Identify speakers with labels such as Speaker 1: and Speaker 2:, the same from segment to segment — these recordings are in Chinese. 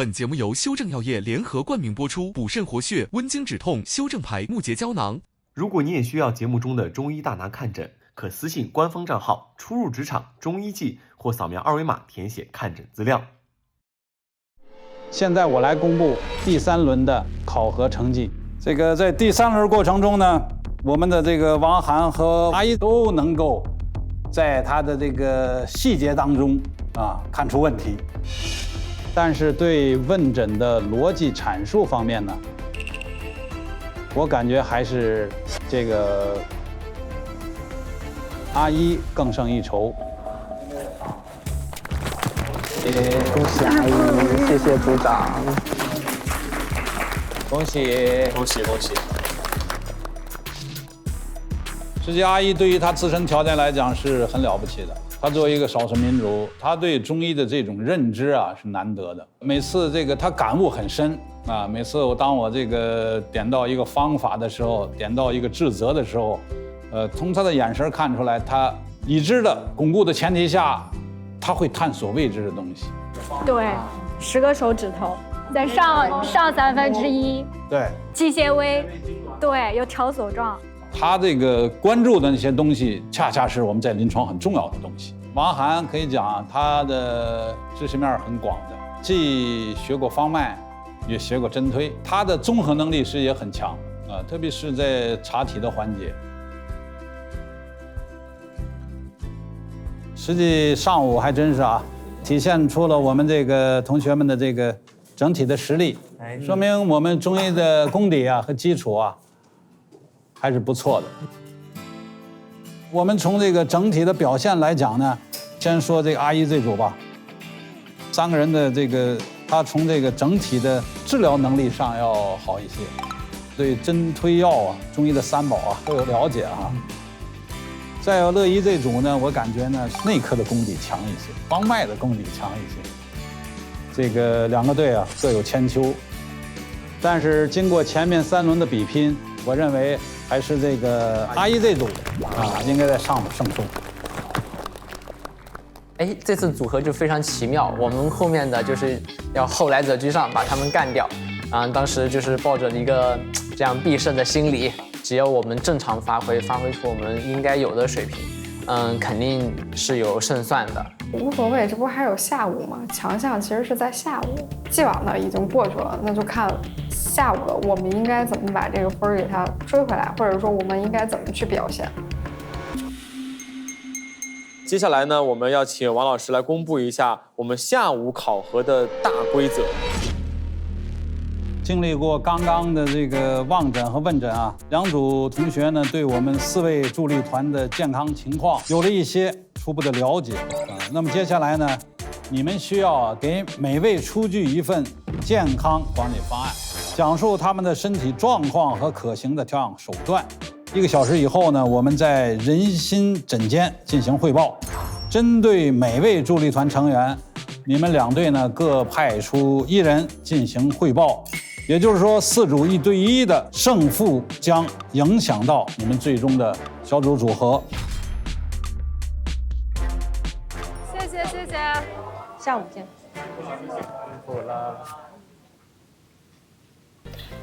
Speaker 1: 本节目由修正药业联合冠名播出，补肾活血、温经止痛、修正牌木结胶囊。
Speaker 2: 如果你也需要节目中的中医大拿看诊，可私信官方账号“初入职场中医记”或扫描二维码填写看诊资料。
Speaker 3: 现在我来公布第3轮的考核成绩。这个在第3轮过程中呢，我们的这个王涵和阿姨都能够在他的这个细节当中看出问题，但是对问诊的逻辑阐述方面呢，我感觉还是这个阿姨更胜一筹。
Speaker 4: 恭喜阿姨，谢谢组长。
Speaker 5: 恭喜恭喜恭喜！
Speaker 3: 实际阿姨对于她自身条件来讲是很了不起的。她作为一个少数民族，她对中医的这种认知是难得的。每次这个她感悟很深每次当我这个点到一个方法的时候，点到一个治则的时候，从她的眼神看出来，她已知的巩固的前提下，她会探索未知的东西。
Speaker 6: 对，10个手指头，再上1/3，
Speaker 3: 对，
Speaker 6: 机械微，对，有条索状。
Speaker 3: 他这个关注的那些东西，恰恰是我们在临床很重要的东西。王涵可以讲，他的知识面很广的，既学过方脉，也学过针推，他的综合能力是也很强特别是在查体的环节。实际上午还真是体现出了我们这个同学们的这个整体的实力，说明我们中医的功底和基础还是不错的。我们从这个整体的表现来讲呢，先说这个阿姨这组吧，3个人的这个他从这个整体的治疗能力上要好一些，对针推药中医的3宝都有了解再有乐怡这组呢，我感觉呢内科的功底强一些，方脉的功底强一些。这个2个队各有千秋，但是经过前面3轮的比拼，我认为还是这个阿姨这组应该在上胜出。
Speaker 5: 这次组合就非常奇妙，我们后面的就是要后来者居上，把他们干掉。当时就是抱着一个这样必胜的心理，只要我们正常发挥出我们应该有的水平，肯定是有胜算的。
Speaker 7: 无所谓，这不还有下午吗？强项其实是在下午，既往的已经过去了，那就看下午了，我们应该怎么把这个分给它追回来，或者说我们应该怎么去表现。
Speaker 8: 接下来呢，我们要请王老师来公布一下我们下午考核的大规则。
Speaker 3: 经历过刚刚的这个望诊和问诊2组同学呢，对我们4位助力团的健康情况有了一些初步的了解那么接下来呢，你们需要给每位出具一份健康管理方案，讲述他们的身体状况和可行的调养手段。1个小时以后呢，我们在人心诊间进行汇报。针对每位助力团成员，你们2队呢各派出1人进行汇报。也就是说，4组1对1的胜负将影响到你们最终的小组组合。
Speaker 6: 谢谢，下午见。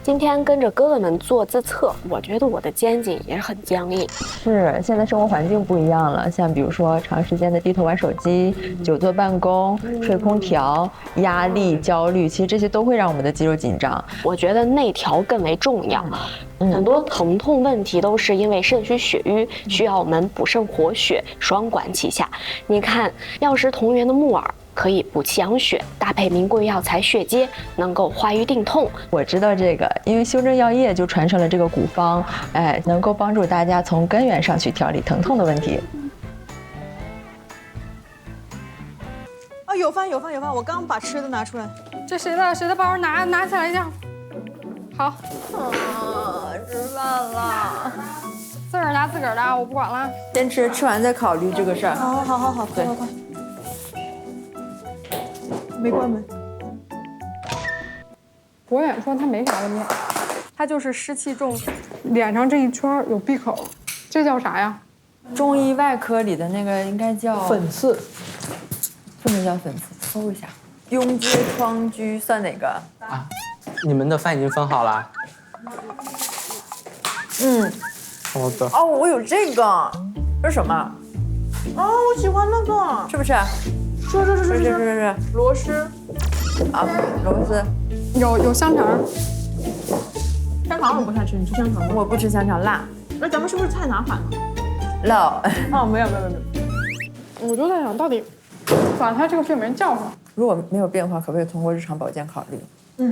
Speaker 9: 今天跟着哥哥们做自测，我觉得我的肩颈也很僵硬。
Speaker 10: 是，现在生活环境不一样了，像比如说长时间的低头玩手机、久坐办公、吹空调、压力、焦虑，其实这些都会让我们的肌肉紧张。
Speaker 9: 我觉得内调更为重要。很多疼痛问题都是因为肾虚血瘀，需要我们补肾活血，双管齐下。你看，药食同源的木耳可以补气养血，搭配名贵药材血接，能够化瘀定痛。
Speaker 10: 我知道这个，因为修正药业就传承了这个古方，能够帮助大家从根源上去调理疼痛的问题。
Speaker 11: 有饭，我刚把吃的拿出来。
Speaker 6: 这谁的包？拿起来一下。好。
Speaker 11: 吃饭了。
Speaker 6: 自个儿拿自个儿的，我不管了。
Speaker 11: 先吃，吃完再考虑这个事儿。好，快。没关门。
Speaker 7: 博远说他没啥问题，他就是湿气重，脸上这一圈有闭口，这叫啥呀？
Speaker 11: 中医外科里的那个应该叫
Speaker 4: 粉刺，
Speaker 11: 不能叫粉刺，搜一下。拥街窗居算哪个？
Speaker 5: 啊，你们的饭已经分好了。好的。
Speaker 11: 哦，我有这个，这是什么？哦，我喜欢那个，是不是？是螺蛳。啊，螺丝。
Speaker 7: 有香肠。
Speaker 11: 香肠我不太吃，你吃香肠吗？我不吃香肠，辣。那咱们是不是菜拿反了？辣。哦，没有。
Speaker 7: 我就在想，到底把他这个睡眠叫上。
Speaker 11: 如果没有变化，可不可以通过日常保健考虑？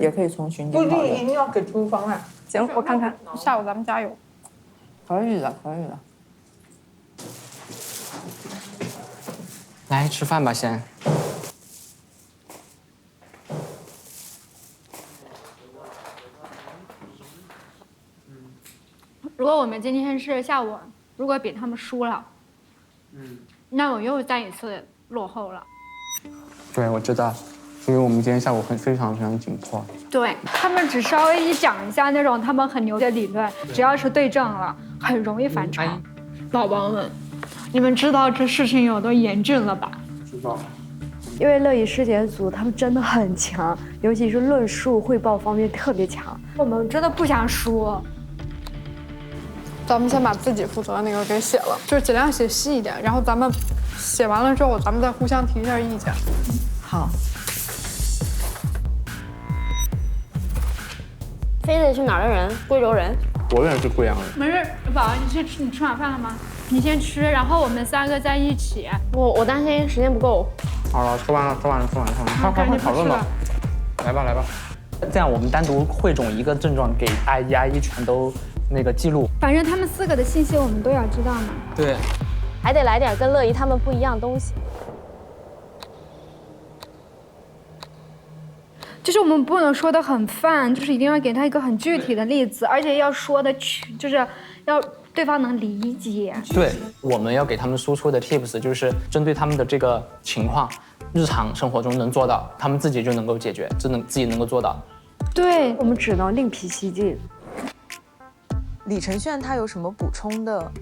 Speaker 11: 也可以从循经考虑。
Speaker 7: 一定要给出方案。行，我看看，下午咱们加油。
Speaker 11: 可以的。
Speaker 5: 来吃饭吧，先。
Speaker 6: 如果我们今天是下午，如果比他们输了，那我又再一次落后了。
Speaker 5: 对，我知道，因为我们今天下午非常紧迫。
Speaker 6: 对他们只稍微一讲一下那种他们很牛的理论，只要是对症了，很容易反常。宝宝们，你们知道这事情有多严峻了吧？
Speaker 5: 知道。
Speaker 9: 因为乐仪师姐组他们真的很强，尤其是论述汇报方面特别强。
Speaker 6: 我们真的不想输。
Speaker 7: 咱们先把自己负责的那个给写了，就是尽量写细一点，然后咱们写完了之后，咱们再互相提一下意见。
Speaker 11: 好。
Speaker 9: 非得是哪儿的人？贵州人。
Speaker 5: 我也是贵阳人。
Speaker 6: 没事，宝，你吃晚饭了吗？你先吃，然后我们3个在一起。
Speaker 9: 我担心时间不够。
Speaker 5: 好了，吃完了，快讨论吧。来吧。这样我们单独汇总一个症状给阿姨全都那个记录。
Speaker 6: 反正他们4个的信息我们都要知道嘛。
Speaker 5: 对。
Speaker 9: 还得来点跟乐仪他们不一样的东西。
Speaker 6: 就是我们不能说的很泛，就是一定要给他一个很具体的例子，而且要说的就是要对方能理解。
Speaker 5: 对，我们要给他们输出的 tips 就是针对他们的这个情况，日常生活中能做到，他们自己就能够解决，自己能够做到。
Speaker 9: 对，我们只能另辟蹊径。
Speaker 11: 李承铉他有什么补充的？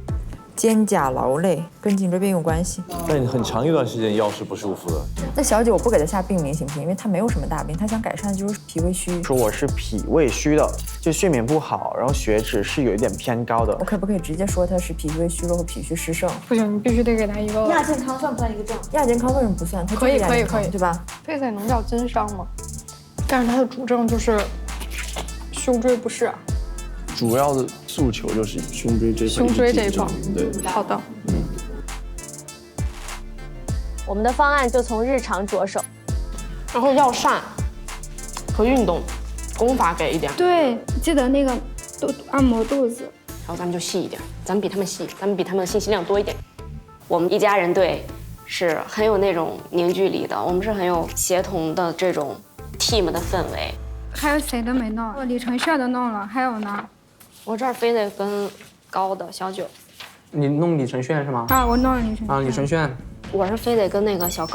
Speaker 11: 肩胛劳累跟颈椎病有关系，
Speaker 12: 但你很长一段时间腰是不舒服的。
Speaker 11: 那小姐我不给她下病名行不行？因为她没有什么大病，她想改善就是脾胃虚。
Speaker 4: 说我是脾胃虚的，就睡眠不好，然后血脂是有一点偏高的。
Speaker 11: 我可不可以直接说她是脾胃虚弱和脾虚湿盛？
Speaker 7: 不行，你必须得给她一个。
Speaker 11: 亚健康算不算一个症？亚健康为什么不算？它
Speaker 7: 可以，
Speaker 11: 对吧？
Speaker 7: 痱子能叫经伤吗？但是它的主症就是胸椎不适。
Speaker 12: 主要的诉求就是胸椎这一块。对，
Speaker 7: 好的。
Speaker 9: 我们的方案就从日常着手，然后药膳和运动，功法给一点。
Speaker 6: 对，记得那个按摩肚子。
Speaker 9: 然后咱们就细一点，咱们比他们细，咱们比他们的信息量多一点。我们一家人队是很有那种凝聚力的，我们是很有协同的这种 team 的氛围。
Speaker 6: 还有谁都没弄？李承铉都弄了，还有呢？
Speaker 9: 我这儿非得跟高的小九。
Speaker 5: 你弄李承铉是吗？
Speaker 6: 啊，我弄了李承铉。
Speaker 5: 啊，李承铉。
Speaker 9: 我是非得跟那个小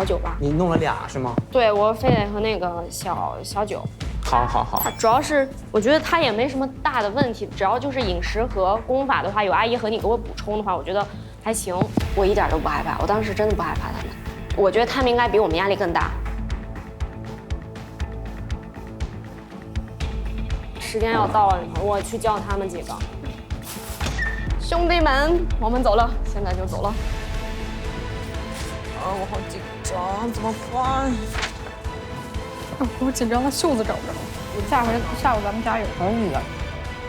Speaker 9: 九吧。
Speaker 5: 你弄了俩是吗？
Speaker 9: 对，我非得和那个小九。
Speaker 5: 好。
Speaker 9: 他主要是我觉得他也没什么大的问题，只要就是饮食和功法的话，有阿姨和你给我补充的话，我觉得还行。我一点都不害怕，我当时真的不害怕他们。我觉得他们应该比我们压力更大。时间要到了，我去叫他们几个。兄弟们，我们走了，现在就走了。
Speaker 11: 我好紧张，怎么办？
Speaker 7: 我紧张的袖子找不着。下午咱们加油。
Speaker 11: 可以的，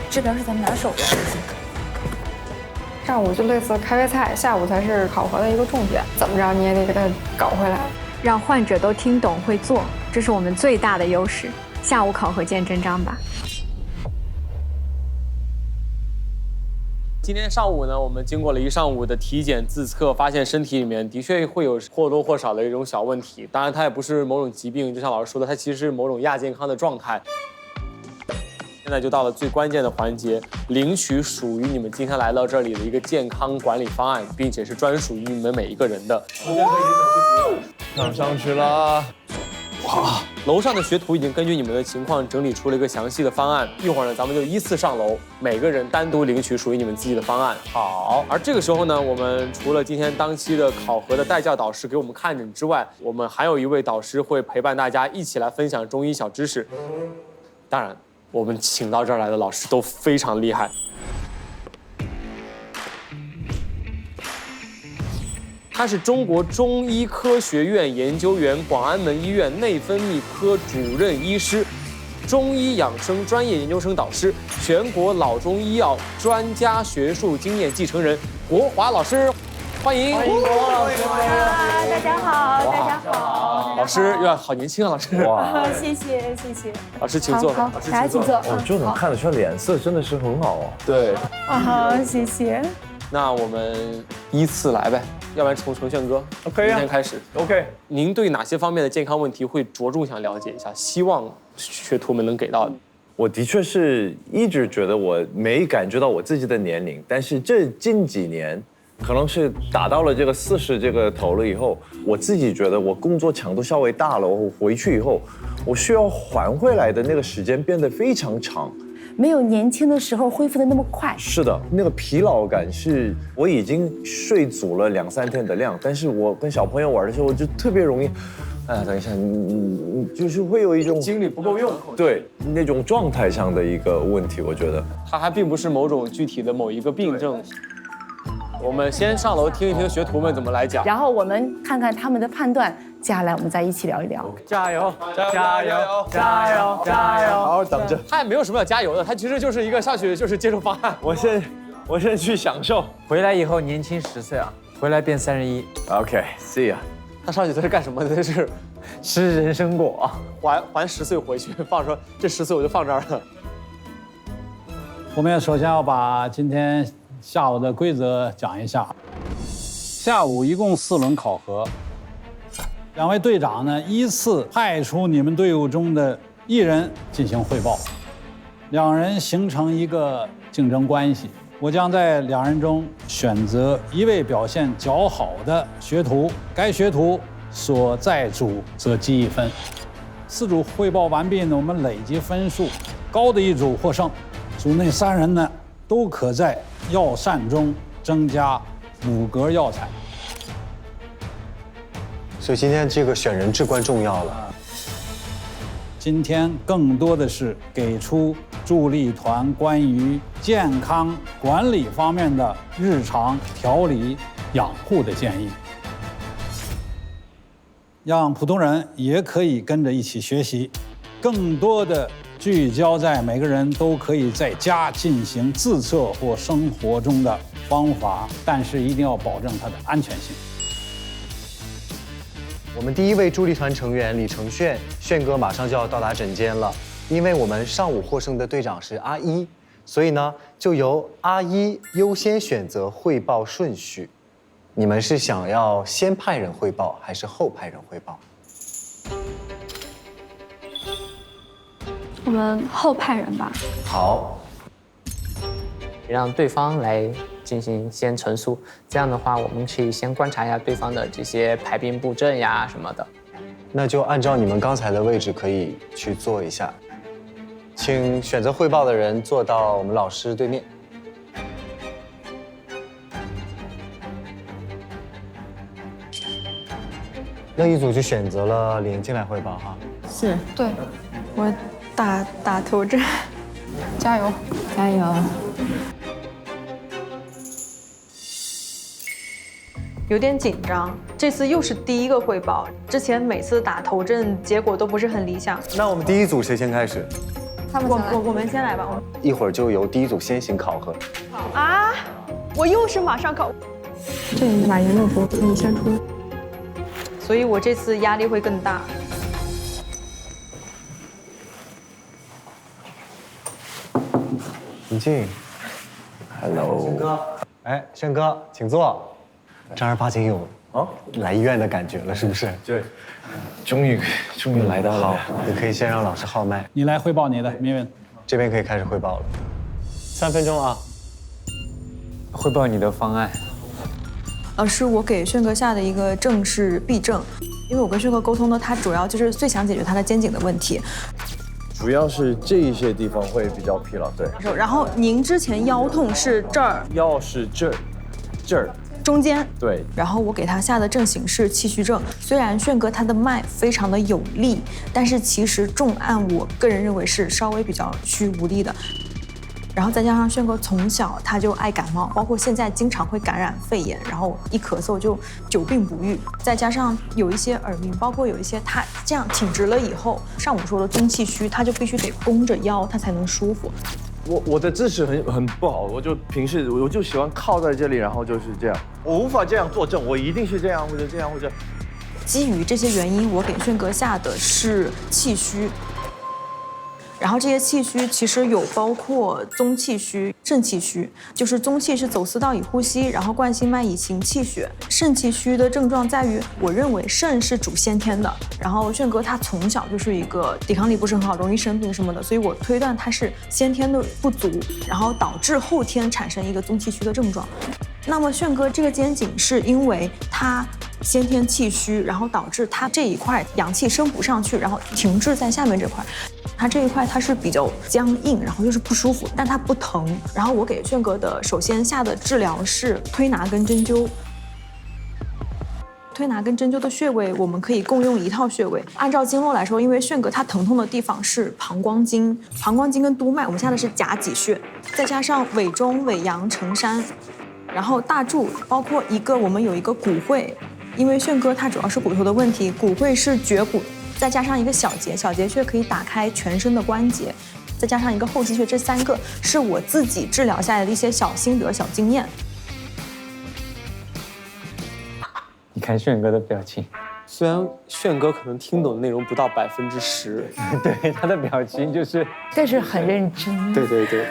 Speaker 11: 治疗是咱们拿手的。
Speaker 7: 上午就类似开胃菜，下午才是考核的一个重点。怎么着你也得给它搞回来，
Speaker 13: 让患者都听懂会做，这是我们最大的优势。下午考核见真章吧。
Speaker 8: 今天上午呢，我们经过了一上午的体检自测，发现身体里面的确会有或多或少的一种小问题。当然，它也不是某种疾病，就像老师说的，它其实是某种亚健康的状态。现在就到了最关键的环节，领取属于你们今天来到这里的一个健康管理方案，并且是专属于你们每一个人的。
Speaker 12: 上去了。
Speaker 8: 好，楼上的学徒已经根据你们的情况整理出了一个详细的方案。一会儿呢，咱们就依次上楼，每个人单独领取属于你们自己的方案。好，而这个时候呢，我们除了今天当期的考核的带教导师给我们看诊之外，我们还有一位导师会陪伴大家一起来分享中医小知识。当然，我们请到这儿来的老师都非常厉害。他是中国中医科学院研究员，广安门医院内分泌科主任医师，中医养生专业研究生导师，全国老中医药专家学术经验继承人国华老师，欢迎！欢迎国华老师！
Speaker 11: 大家好，大家好。
Speaker 8: 老师哟，好年轻啊，老师！
Speaker 11: 哇，谢谢谢谢。
Speaker 8: 老师请坐，
Speaker 11: 好，大家请坐。
Speaker 14: 哦，就能看得出来脸色真的是很好哦。
Speaker 8: 对。
Speaker 11: 好，谢谢。
Speaker 8: 那我们依次来呗。要不然从程炫哥，
Speaker 14: 可以啊，
Speaker 8: 明天开始。
Speaker 14: OK，
Speaker 8: 您对哪些方面的健康问题会着重想了解一下？希望学徒们能给到的。
Speaker 14: 我的确是一直觉得我没感觉到我自己的年龄，但是这近几年，可能是达到了这个40这个头了以后，我自己觉得我工作强度稍微大了，我回去以后，我需要还回来的那个时间变得非常长。
Speaker 11: 没有年轻的时候恢复的那么快。
Speaker 14: 是的，那个疲劳感是我已经睡足了2、3天的量，但是我跟小朋友玩的时候，我就特别容易，哎呀，等一下，就是会有一种
Speaker 8: 精力不够用，
Speaker 14: 对那种状态上的一个问题，我觉得
Speaker 8: 它还并不是某种具体的某一个病症。我们先上楼听一听学徒们怎么来讲，
Speaker 11: 然后我们看看他们的判断，接下来我们再一起聊一聊。
Speaker 8: 加油！
Speaker 11: 加油！加油！加油！
Speaker 14: 好好等着。
Speaker 8: 他也没有什么要加油的，他其实就是一个上去就是接受方案。
Speaker 14: 我先去享受，
Speaker 15: 回来以后年轻10岁啊，回来变31。
Speaker 14: OK，see ya。
Speaker 8: 他上去这是干什么的？这是
Speaker 15: 吃人参果，
Speaker 8: 还10岁回去，放说这10岁我就放这儿了。
Speaker 3: 我们首先要把今天下午的规则讲一下。下午一共4轮考核，2位队长呢依次派出你们队伍中的1人进行汇报，2人形成一个竞争关系。我将在2人中选择1位表现较好的学徒，该学徒所在组则记1分。4组汇报完毕呢，我们累积分数高的一组获胜。组内3人呢都可在药膳中增加5格药材。
Speaker 16: 所以今天这个选人至关重要了。
Speaker 3: 今天更多的是给出助力团关于健康管理方面的日常调理养护的建议，让普通人也可以跟着一起学习，更多的聚焦在每个人都可以在家进行自测或生活中的方法，但是一定要保证它的安全性。
Speaker 16: 我们第1位助力团成员李承炫，炫哥马上就要到达诊间了。因为我们上午获胜的队长是阿一，所以呢，就由阿一优先选择汇报顺序。你们是想要先派人汇报，还是后派人汇报？
Speaker 6: 我们后派人吧。
Speaker 16: 好，
Speaker 5: 让对方来进行先陈述，这样的话，我们可以先观察一下对方的这些排兵布阵呀什么的。
Speaker 16: 那就按照你们刚才的位置可以去做一下，请选择汇报的人坐到我们老师对面。那一组就选择了连进来汇报哈。
Speaker 11: 是，
Speaker 6: 对，我打头阵，加油，
Speaker 11: 加油。
Speaker 17: 有点紧张，这次又是第1个汇报，之前每次打头阵结果都不是很理想。
Speaker 16: 那我们第1组谁先开始？
Speaker 17: 我们先来吧。
Speaker 16: 一会儿就由第1组先行考核。
Speaker 17: 啊！我又是马上考。
Speaker 6: 这你把研究服你先出。
Speaker 17: 所以我这次压力会更大。
Speaker 16: 宁静
Speaker 14: ，Hello，
Speaker 16: 炫哥，哎，炫哥，请坐。正儿八经有来医院的感觉了，是不是？
Speaker 14: 对，终于来到了。
Speaker 16: 好，你可以先让老师号脉。
Speaker 3: 你来汇报你的，明文。
Speaker 16: 这边可以开始汇报了。3分钟啊。
Speaker 15: 汇报你的方案。
Speaker 17: 是我给炫哥下的一个正是臂正，因为我跟炫哥沟通呢，他主要就是最想解决他的肩颈的问题。
Speaker 14: 主要是这一些地方会比较疲劳，对。
Speaker 17: 然后您之前腰痛是这儿，
Speaker 14: 腰是这儿，
Speaker 17: 中间。
Speaker 14: 对。
Speaker 17: 然后我给他下的正形是气虚症，虽然炫哥他的脉非常的有力，但是其实重按我个人认为是稍微比较虚无力的。然后再加上炫哥从小他就爱感冒，包括现在经常会感染肺炎，然后一咳嗽就久病不愈。再加上有一些耳鸣，包括有一些他这样挺直了以后，上午说的中气虚，他就必须得弓着腰，他才能舒服。
Speaker 14: 我的姿势很不好，我就平时我就喜欢靠在这里，然后就是这样，我无法这样坐正，我一定是这样或者这样或者。
Speaker 17: 基于这些原因，我给炫哥下的是气虚。然后这些气虚其实有包括宗气虚、肾气虚，就是宗气是走私道以呼吸，然后冠心脉以行气血。肾气虚的症状在于，我认为肾是主先天的，然后炫哥他从小就是一个抵抗力不是很好，容易生病什么的，所以我推断他是先天的不足，然后导致后天产生一个宗气虚的症状。那么炫哥这个肩颈是因为他先天气虚，然后导致他这一块阳气升不上去，然后停滞在下面这块。他这一块它是比较僵硬，然后又是不舒服，但它不疼。然后我给炫哥的首先下的治疗是推拿跟针灸。推拿跟针灸的穴位，我们可以共用一套穴位。按照经络来说，因为炫哥他疼痛的地方是膀胱经，膀胱经跟督脉，我们下的是夹脊穴，再加上尾中、尾阳、承山，然后大柱，包括我们有一个骨会，因为炫哥他主要是骨头的问题，骨会是绝骨。再加上一个小结，小结穴可以打开全身的关节，再加上一个后溪穴，这3个是我自己治疗下来的一些小心得、小经验。
Speaker 15: 你看炫哥的表情，
Speaker 8: 虽然炫哥可能听懂的内容不到10%，
Speaker 15: 对他的表情就是，
Speaker 18: 但是很认真。
Speaker 8: 对对对。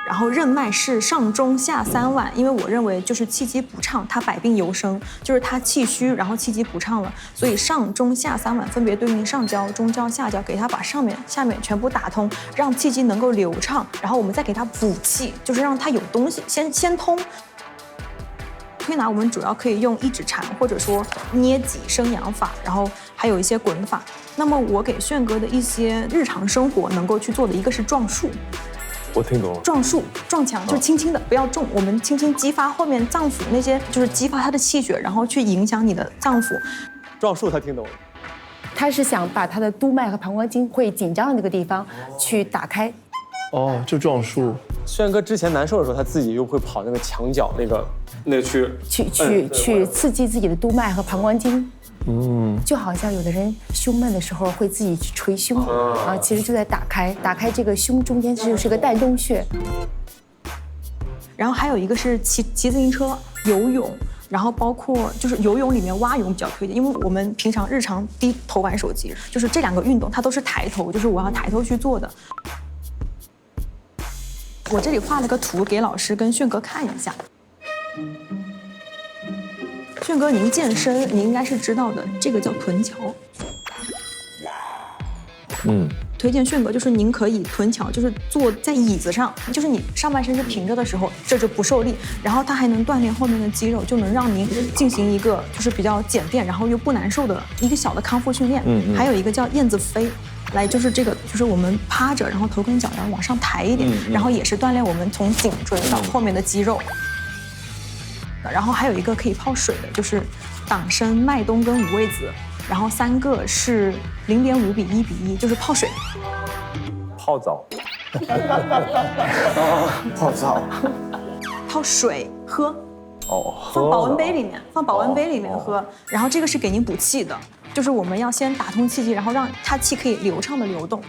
Speaker 17: 然后任脉是上中下3脘，因为我认为就是气机不畅，它百病由生，就是它气虚，然后气机不畅了，所以上中下3脘分别对应上焦、中焦、下焦，给它把上面、下面全部打通，让气机能够流畅，然后我们再给它补气，就是让它有东西先通。推拿我们主要可以用一指禅，或者说捏脊生阳法，然后还有一些滚法。那么我给炫哥的一些日常生活能够去做的一个是撞树。
Speaker 14: 我听懂了，
Speaker 17: 撞树、撞墙，就轻轻的，不要重，我们轻轻激发后面脏腑那些，就是激发他的气血，然后去影响你的脏腑。
Speaker 8: 撞树他听懂了，
Speaker 18: 他是想把他的督脉和膀胱经会紧张的那个地方去打开。
Speaker 12: 哦，就撞树。
Speaker 8: 炫哥之前难受的时候，他自己又会跑那个墙角那个
Speaker 18: 去刺激自己的督脉和膀胱经。就好像有的人胸闷的时候会自己去捶胸，啊，其实就在打开这个胸中间，这就是个带动穴。
Speaker 17: 然后还有一个是骑自行车、游泳，然后包括就是游泳里面蛙泳比较推荐，因为我们平常日常低头玩手机，就是这2个运动它都是抬头，就是我要抬头去做的。我这里画了个图给老师跟炫哥看一下。炫哥，您健身，您应该是知道的，这个叫臀桥。推荐炫哥，就是您可以臀桥，就是坐在椅子上，就是你上半身是平着的时候，这就不受力，然后它还能锻炼后面的肌肉，就能让您进行一个就是比较简便，然后又不难受的一个小的康复训练。还有一个叫燕子飞。来就是这个，就是我们趴着，然后头跟脚然后往上抬一点，然后也是锻炼我们从颈椎到后面的肌肉。然后还有一个可以泡水的，就是党参、麦冬跟五味子，然后3个是0.5比1比1，就是泡水。
Speaker 14: 泡澡。
Speaker 4: 泡澡。
Speaker 17: 泡水喝。
Speaker 14: 哦。
Speaker 17: 放保温杯里面，放保温杯里面喝。然后这个是给您补气的。就是我们要先打通气机，然后让它气可以流畅的流动。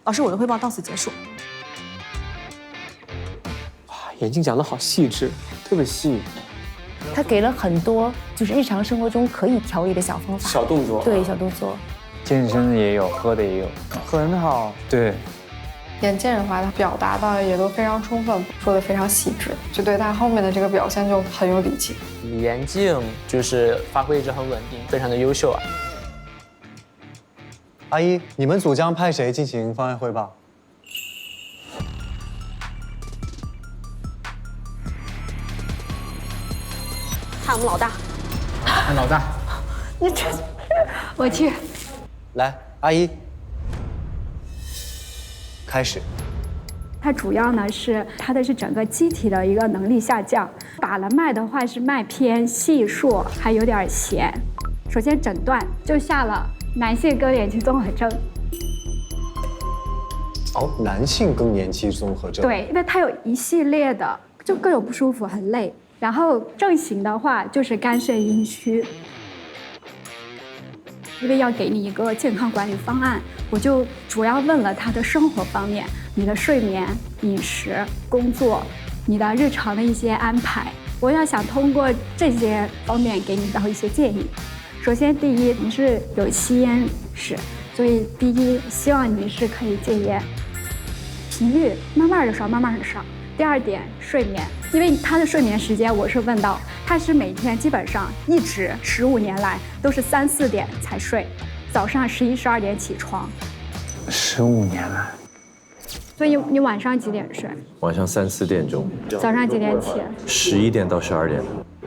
Speaker 17: 老师，我的汇报到此结束。
Speaker 8: 哇，眼镜讲得好细致，特别细。
Speaker 18: 他给了很多就是日常生活中可以调理的小方法、
Speaker 8: 小动作。
Speaker 18: 对，小动作。
Speaker 15: 健身的也有，喝的也有，
Speaker 4: 很好。
Speaker 15: 对。
Speaker 7: 眼见人话，他表达的也都非常充分，说的非常细致，就对他后面的这个表现就很有底气。
Speaker 5: 眼镜就是发挥一直很稳定，非常的优秀啊。
Speaker 16: 阿姨，你们组将派谁进行方案汇报？
Speaker 9: 们老大。
Speaker 16: 老大，
Speaker 6: 你这，我去。
Speaker 16: 来，阿姨，开始。
Speaker 6: 它主要呢是它的是整个机体的一个能力下降。把了脉的话是脉偏细数，还有点弦。首先诊断就下了男性更年期综合症。
Speaker 16: 哦，男性更年期综合症。
Speaker 6: 对，因为它有一系列的，就各种不舒服，很累。然后症型的话就是肝肾阴虚。因为要给你一个健康管理方案，我就主要问了他的生活方面，你的睡眠、饮食、工作，你的日常的一些安排，我要想通过这些方面给你到一些建议。首先，第一，你是有吸烟史，所以第一，希望你是可以戒烟，频率慢慢的少，慢慢的少。第二点，睡眠，因为他的睡眠时间，我是问到他是每天基本上一直15年来都是3、4点才睡，早上11、12点起床。
Speaker 15: 15年来，
Speaker 6: 所以你晚上几点睡？
Speaker 14: 晚上3、4点钟。
Speaker 6: 早上几点起
Speaker 14: ？11点到12点。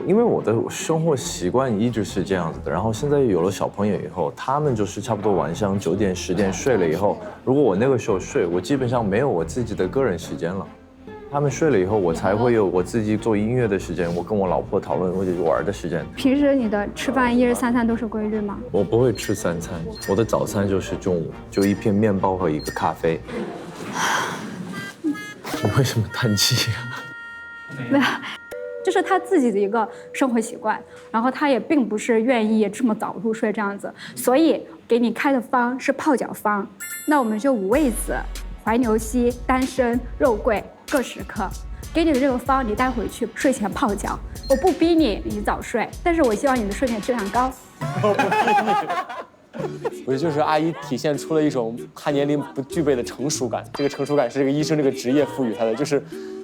Speaker 14: 因为我的生活习惯一直是这样子的，然后现在有了小朋友以后，他们就是差不多晚上9点、10点睡了以后，如果我那个时候睡，我基本上没有我自己的个人时间了。他们睡了以后，我才会有我自己做音乐的时间，我跟我老婆讨论或者玩的时间。
Speaker 6: 平时你的吃饭1日3餐都是规律吗？
Speaker 14: 我不会吃3餐，我的早餐就是中午，就一片面包和一个咖啡。你为什么叹气啊？
Speaker 6: 没有，这是他自己的一个生活习惯，然后他也并不是愿意这么早入睡这样子，所以给你开的方是泡脚方。那我们就五味子、怀牛膝、丹参、肉桂各10克，给你的这个方你带回去睡前泡脚。我不逼你早睡，但是我希望你的睡眠质量高。
Speaker 8: 我觉得就是阿姨体现出了一种她年龄不具备的成熟感，这个成熟感是这个医生这个职业赋予她的，就是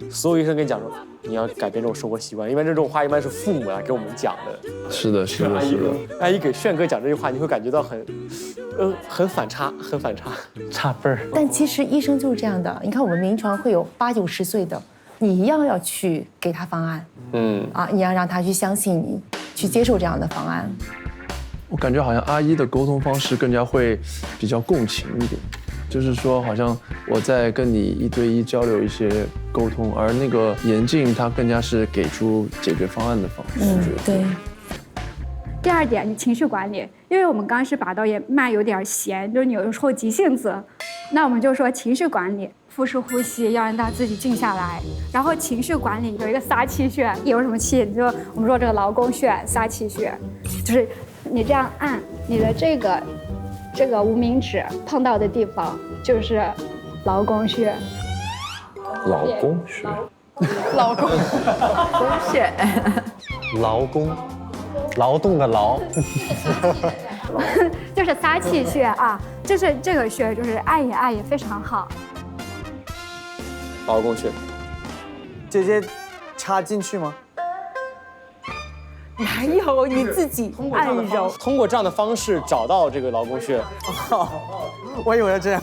Speaker 8: 所有医生跟你讲说你要改变这种生活习惯，一般这种话一般是父母来给我们讲的。
Speaker 12: 是的，是的，是的。
Speaker 8: 阿姨给炫哥讲这句话，你会感觉到很反差，很反差，
Speaker 15: 差辈儿。
Speaker 18: 但其实医生就是这样的，你看我们临床会有80、90岁的，你一样要去给他方案，你要让他去相信你，去接受这样的方案。
Speaker 12: 我感觉好像阿姨的沟通方式更加会比较共情一点，就是说好像我在跟你1对1交流一些沟通，而那个严静她更加是给出解决方案的方式。
Speaker 18: 对。
Speaker 6: 第二点，你情绪管理，因为我们刚是把到也脉有点弦，就是你有时候急性子，那我们就说情绪管理，腹式呼吸，要让他自己静下来。然后情绪管理有一个撒气穴，有什么气？你就我们说这个劳宫穴、撒气穴，就是你这样按你的这个无名指碰到的地方就是劳宫穴。
Speaker 14: 劳宫穴。
Speaker 11: 劳宫穴。
Speaker 16: 劳宫。劳动的劳，
Speaker 6: 就是撒气穴啊，就是这个穴，就是按也非常好。
Speaker 8: 劳宫穴，
Speaker 4: 姐姐插进去吗？
Speaker 18: 没有，你自己按揉。
Speaker 8: 通过这样的方式找到这个劳宫穴。
Speaker 4: 我以为要这样。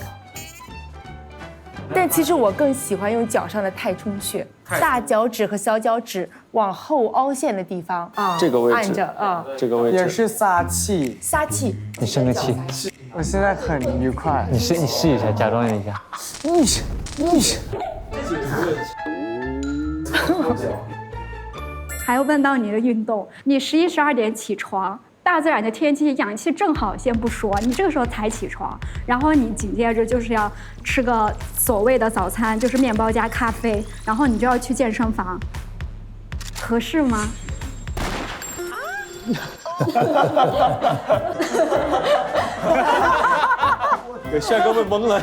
Speaker 18: 但其实我更喜欢用脚上的太冲穴，大脚趾和小脚趾往后凹陷的地方
Speaker 8: 这个位置
Speaker 18: 按着
Speaker 8: 这个位置
Speaker 4: 也是撒气。
Speaker 18: 撒气。
Speaker 15: 你生个气。
Speaker 4: 我现在很愉快。
Speaker 15: 你试一下，假装一下。
Speaker 6: 还要问到你的运动，你11、12点起床。大自然的天气，氧气正好，先不说，你这个时候才起床，然后你紧接着就是要吃个所谓的早餐，就是面包加咖啡，然后你就要去健身房，合适吗？
Speaker 8: 给炫哥问懵了。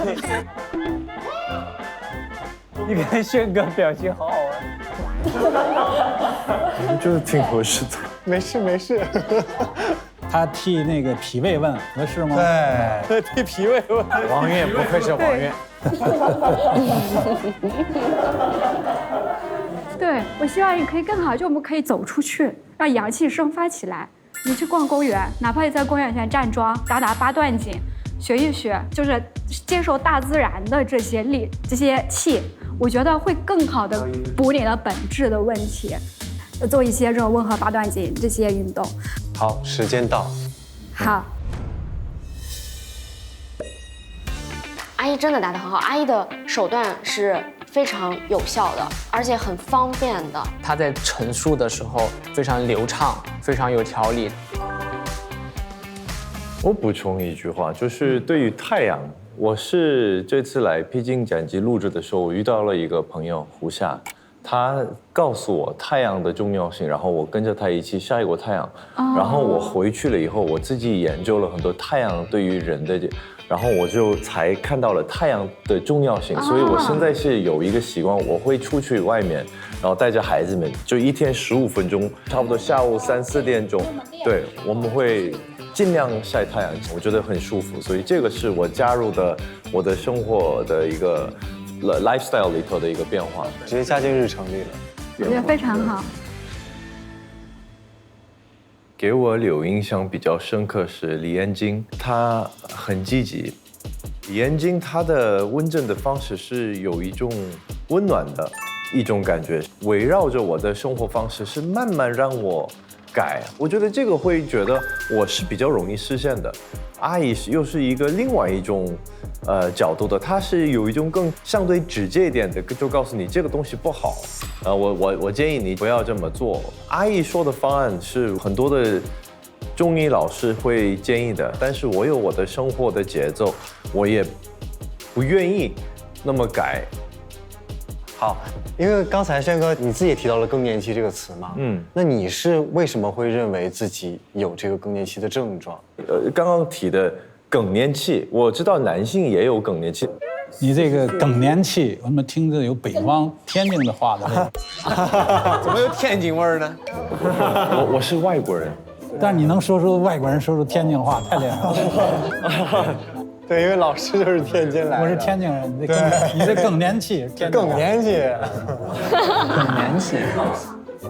Speaker 15: 你看炫哥表情好好啊。
Speaker 12: 我觉得挺合适的。
Speaker 16: 没事。
Speaker 3: 他替那个脾胃问合适吗？
Speaker 16: 对，
Speaker 8: 替脾胃问。
Speaker 16: 王月不愧是王月。
Speaker 6: 对，我希望你可以更好，就我们可以走出去，让阳气生发起来。你去逛公园，哪怕你在公园前站桩，打8段锦，学一学，就是接受大自然的这些力、这些气，我觉得会更好的补你的本质的问题。做一些热温和八段锦这些运动。
Speaker 16: 好，时间到。
Speaker 6: 好。
Speaker 9: 阿姨真的答得很好，阿姨的手段是非常有效的，而且很方便的。
Speaker 5: 她在陈述的时候非常流畅，非常有条理。
Speaker 14: 我补充一句话，就是对于太阳，我是这次来披荆斩棘录制的时候，我遇到了一个朋友胡夏，他告诉我太阳的重要性，然后我跟着他一起晒过太阳，然后我回去了以后，我自己研究了很多太阳对于人的。然后我就才看到了太阳的重要性，所以我现在是有一个习惯，我会出去外面，然后带着孩子们，就一天15分钟，差不多下午3、4点钟，对，我们会尽量晒太阳，我觉得很舒服，所以这个是我加入的我的生活的一个 lifestyle 里头的一个变化，
Speaker 16: 直接加进日程里了，
Speaker 6: 我觉得非常好。
Speaker 14: 给我有印象比较深刻是李彦京，他很积极。李彦京他的问诊的方式是有一种温暖的一种感觉，围绕着我的生活方式是慢慢让我改。我觉得这个会觉得我是比较容易实现的。阿姨又是一个另外一种角度的，她是有一种更相对直接一点的，就告诉你这个东西不好，我建议你不要这么做。阿姨说的方案是很多的中医老师会建议的，但是我有我的生活的节奏，我也不愿意那么改。
Speaker 16: 好，因为刚才轩哥你自己也提到了更年期这个词嘛，那你是为什么会认为自己有这个更年期的症状？
Speaker 14: 刚刚提的更年期，我知道男性也有更年期。
Speaker 3: 你这个更年期，我们听着有北方天津的话的味道，
Speaker 8: 怎么有天津味儿呢？
Speaker 14: 我是外国人，
Speaker 3: 但是你能说出外国人说出天津话，太厉害了。
Speaker 16: 对，因为老师就是天津来的。
Speaker 3: 我是天津人，你这更年期，
Speaker 16: 更年期，
Speaker 3: 更年期。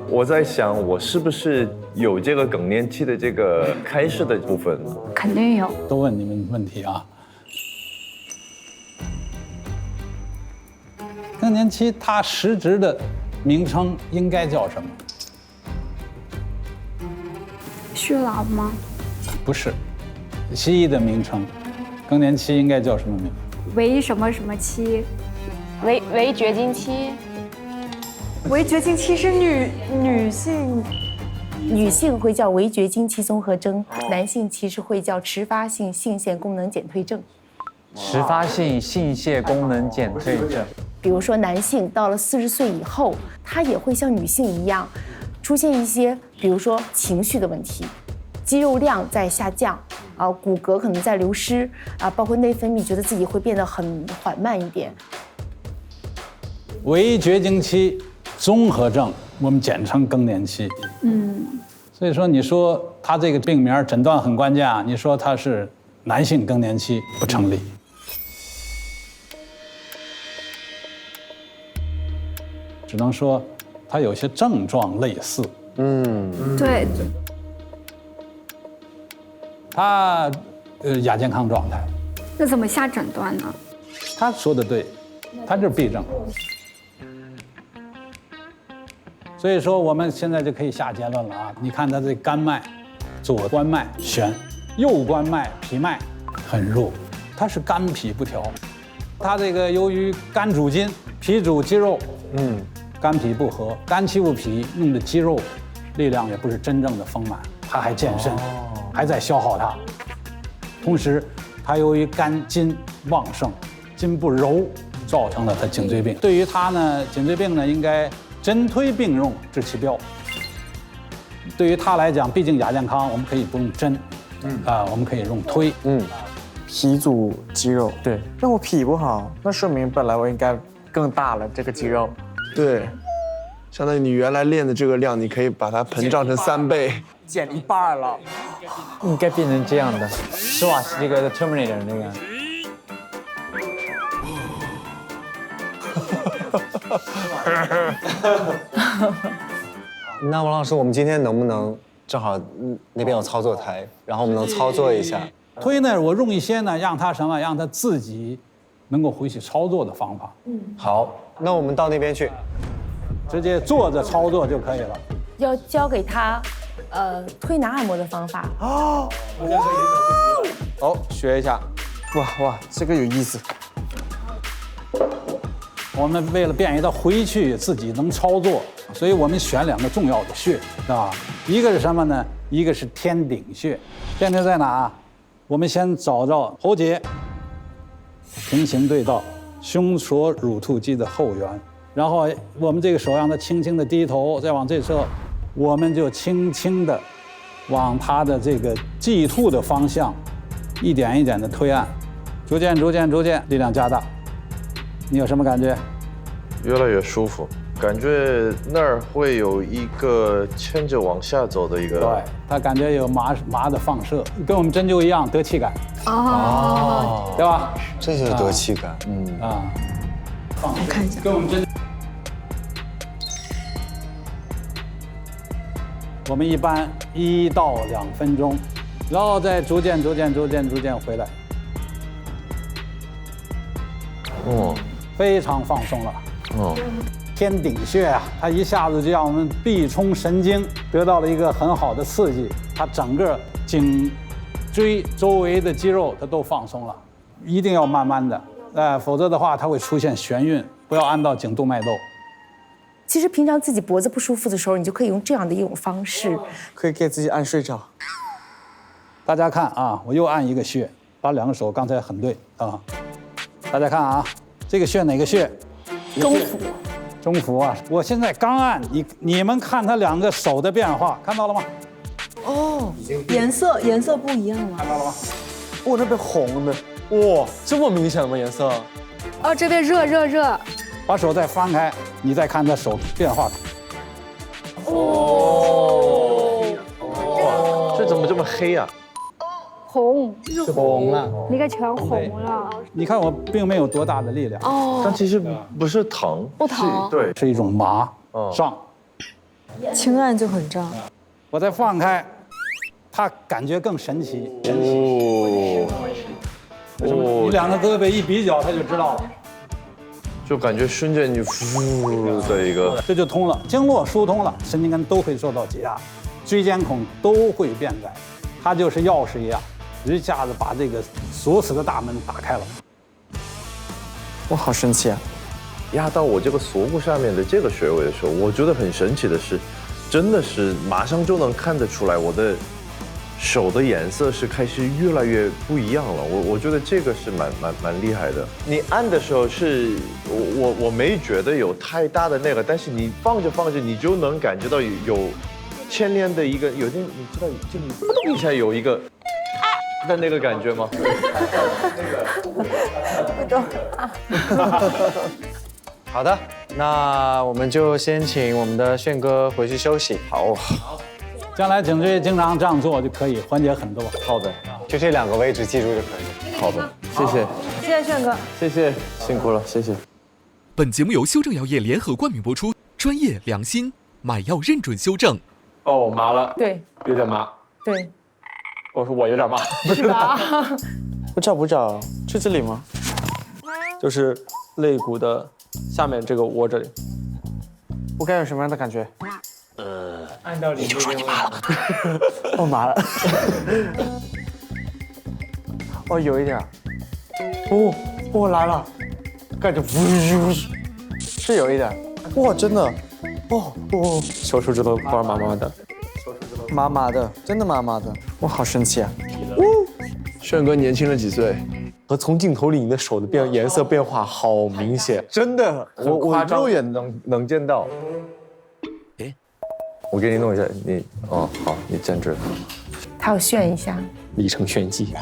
Speaker 14: 我在想，我是不是有这个更年期的这个开始的部分？
Speaker 6: 肯定有。
Speaker 3: 都问你们问题啊。更年期它实质的名称应该叫什么？
Speaker 6: 虚劳吗？
Speaker 3: 不是，西医的名称。更年期应该叫什么名？
Speaker 6: 围什么什么期？
Speaker 9: 围绝经期。
Speaker 11: 围绝经期是女
Speaker 18: 性会叫围绝经期综合征，男性其实会叫迟发性性腺功能减退症。
Speaker 15: 迟发性性腺功能减退症，
Speaker 18: 比如说男性到了40岁以后，他也会像女性一样，出现一些，比如说情绪的问题，肌肉量在下降，骨骼可能在流失，包括内分泌，觉得自己会变得很缓慢一点。
Speaker 3: 围绝经期综合症，我们简称更年期。所以说你说他这个病名诊断很关键啊，你说他是男性更年期不成立。只能说他有些症状类似。
Speaker 6: 对。
Speaker 3: 他亚健康状态。
Speaker 6: 那怎么下诊断呢？
Speaker 3: 他说的对，他就是痹症。所以说我们现在就可以下结论了啊！你看他这肝脉、左关脉悬，右关脉脾脉很弱，他是肝脾不调。他这个由于肝主筋，脾主肌肉，肝脾不和，肝气不脾，用的肌肉力量也不是真正的丰满，他还健身，还在消耗它。同时，他由于肝筋旺盛，筋不柔，造成了他颈椎病。对于他呢，颈椎病呢应该针推并用治其标。对于他来讲，毕竟亚健康，我们可以不用针，我们可以用推。
Speaker 4: 脾主肌肉，
Speaker 15: 对，
Speaker 4: 那我脾不好，那说明本来我应该更大了这个肌肉。
Speaker 12: 对，相当于你原来练的这个量，你可以把它膨胀成3倍，
Speaker 4: 减一半了。
Speaker 15: 应该变成这样的，施瓦辛这个 Terminator 那个。
Speaker 16: 那王老师，我们今天能不能正好那边有操作台，然后我们能操作一下？
Speaker 3: 推呢，我用一些呢，让他什么，让他自己能够回去操作的方法。
Speaker 16: 好，那我们到那边去，
Speaker 3: 直接坐着操作就可以了。
Speaker 18: 要教给他推拿按摩的方法。
Speaker 4: 哦，学一下。哇，这个有意思。
Speaker 3: 我们为了便于他回去自己能操作，所以我们选2个重要的穴啊，一个是什么呢？一个是天顶穴。天顶在哪？我们先找着喉结，平行对到胸锁乳突肌的后缘，然后我们这个手让他轻轻的低头，再往这侧，我们就轻轻的往他的这个棘突的方向一点一点的推按，逐渐力量加大。你有什么感觉？
Speaker 14: 越来越舒服，感觉那儿会有一个牵着往下走的一个。
Speaker 3: 对，他感觉有麻的放射，跟我们针灸一样，得气感。
Speaker 16: 哦，
Speaker 3: 对吧？
Speaker 16: 这就是得气感。
Speaker 17: 我看一下，
Speaker 3: 跟我们针。我们一般1到2分钟，然后再逐渐回来。非常放松了。天顶穴啊，它一下子就让我们臂冲神经得到了一个很好的刺激，它整个颈椎周围的肌肉它都放松了。一定要慢慢的，否则的话它会出现眩晕，不要按到颈动脉窦。
Speaker 18: 其实平常自己脖子不舒服的时候，你就可以用这样的一种方式，
Speaker 4: 可以给自己按睡着。
Speaker 3: 大家看啊，我又按一个穴，把2个手刚才很对啊。大家看啊，这个穴哪个穴？
Speaker 18: 中府。
Speaker 3: 中府啊！我现在刚按，你们看他2个手的变化，看到了吗？
Speaker 17: 哦，颜色不一样了。
Speaker 3: 看到了吗？
Speaker 4: 哇，那边红的，哇，这么明显吗？颜色？
Speaker 6: 哦，这边热。
Speaker 3: 把手再翻开，你再看他手变化。
Speaker 14: 这怎么这么黑啊？
Speaker 6: 红
Speaker 3: 了，
Speaker 6: 那个全红了。
Speaker 3: 你看我并没有多大的力量，
Speaker 14: 但其实不是疼，
Speaker 6: 不疼，
Speaker 14: 对，
Speaker 3: 是一种麻胀，
Speaker 17: 轻按就很胀。
Speaker 3: 我再放开，它感觉更神奇。
Speaker 14: 哦，
Speaker 3: 你2个胳膊一比较，它就知道了。
Speaker 14: 就感觉瞬间你呼的一个，
Speaker 3: 这就通了，经络疏通了，神经根都会受到解压，椎间孔都会变窄，它就是钥匙一样，一下子把这个锁死的大门打开了。
Speaker 4: 哇，好神奇啊！
Speaker 14: 压到我这个锁骨上面的这个穴位的时候，我觉得很神奇的是，真的是马上就能看得出来我的手的颜色是开始越来越不一样了。我觉得这个是蛮厉害的。你按的时候是我没觉得有太大的那个，但是你放着你就能感觉到有牵连的一个有点，你知道就你动一下有一个的那个感觉吗？
Speaker 17: 不懂啊。
Speaker 16: 好的，那我们就先请我们的炫哥回去休息。
Speaker 14: 好，
Speaker 3: 将来颈椎经常这样做就可以缓解很多。
Speaker 16: 好的，就这2个位置记住就可以。
Speaker 14: 好的，谢谢，
Speaker 17: 谢谢炫哥，
Speaker 14: 谢谢，辛苦了，谢谢。
Speaker 1: 本节目由修正药业联合冠名播出，专业良心，买药认准修正。
Speaker 8: 哦，麻了，
Speaker 17: 对，
Speaker 8: 有点麻。
Speaker 17: 对，
Speaker 8: 我说我有点麻，
Speaker 17: 是吧？
Speaker 4: 不找，就这里吗？
Speaker 8: 就是肋骨的下面这个窝这里。
Speaker 4: 我该有什么样的感觉？
Speaker 8: 按到你就说你麻了。
Speaker 4: 哦，麻了。哦，有一点。哦，来了，感觉是有一点。哇，真的。哦，
Speaker 8: 小手指头花麻麻的，
Speaker 4: 麻麻的，真的麻麻的。哇，好神奇啊！
Speaker 12: 炫哥年轻了几岁？
Speaker 8: 和从镜头里你的手的颜色变化好明显，
Speaker 14: 真的，我肉眼能见到。哎，我给你弄一下，你好，你站这。
Speaker 18: 他要炫一下，
Speaker 8: 里程炫技。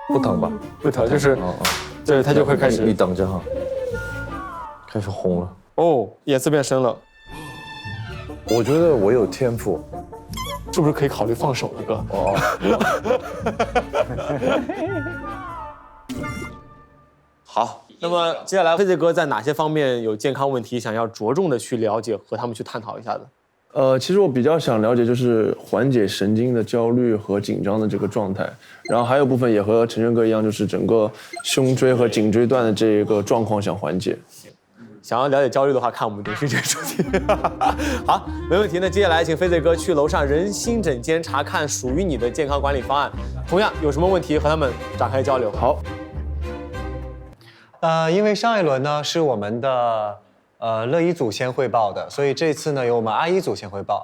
Speaker 14: 不疼吧？
Speaker 8: 不疼，就是对，它就会开始。
Speaker 14: 你等着哈，开始红了。
Speaker 8: 哦，颜色变深了。
Speaker 14: 我觉得我有天赋，
Speaker 8: 是不是可以考虑放手了，哥？好，那么接下来佩杰哥在哪些方面有健康问题，想要着重的去了解和他们去探讨一下的？
Speaker 12: 其实我比较想了解就是缓解神经的焦虑和紧张的这个状态，然后还有部分也和陈轩哥一样，就是整个胸椎和颈椎段的这个状况想缓解。
Speaker 8: 想要了解焦虑的话，看我们连续这个主题。好，没问题。那接下来请飞贼哥去楼上人心诊间查看属于你的健康管理方案。同样有什么问题和他们展开交流。
Speaker 14: 好。
Speaker 16: 因为上一轮呢是我们的乐一组先汇报的，所以这次呢由我们阿一组先汇报。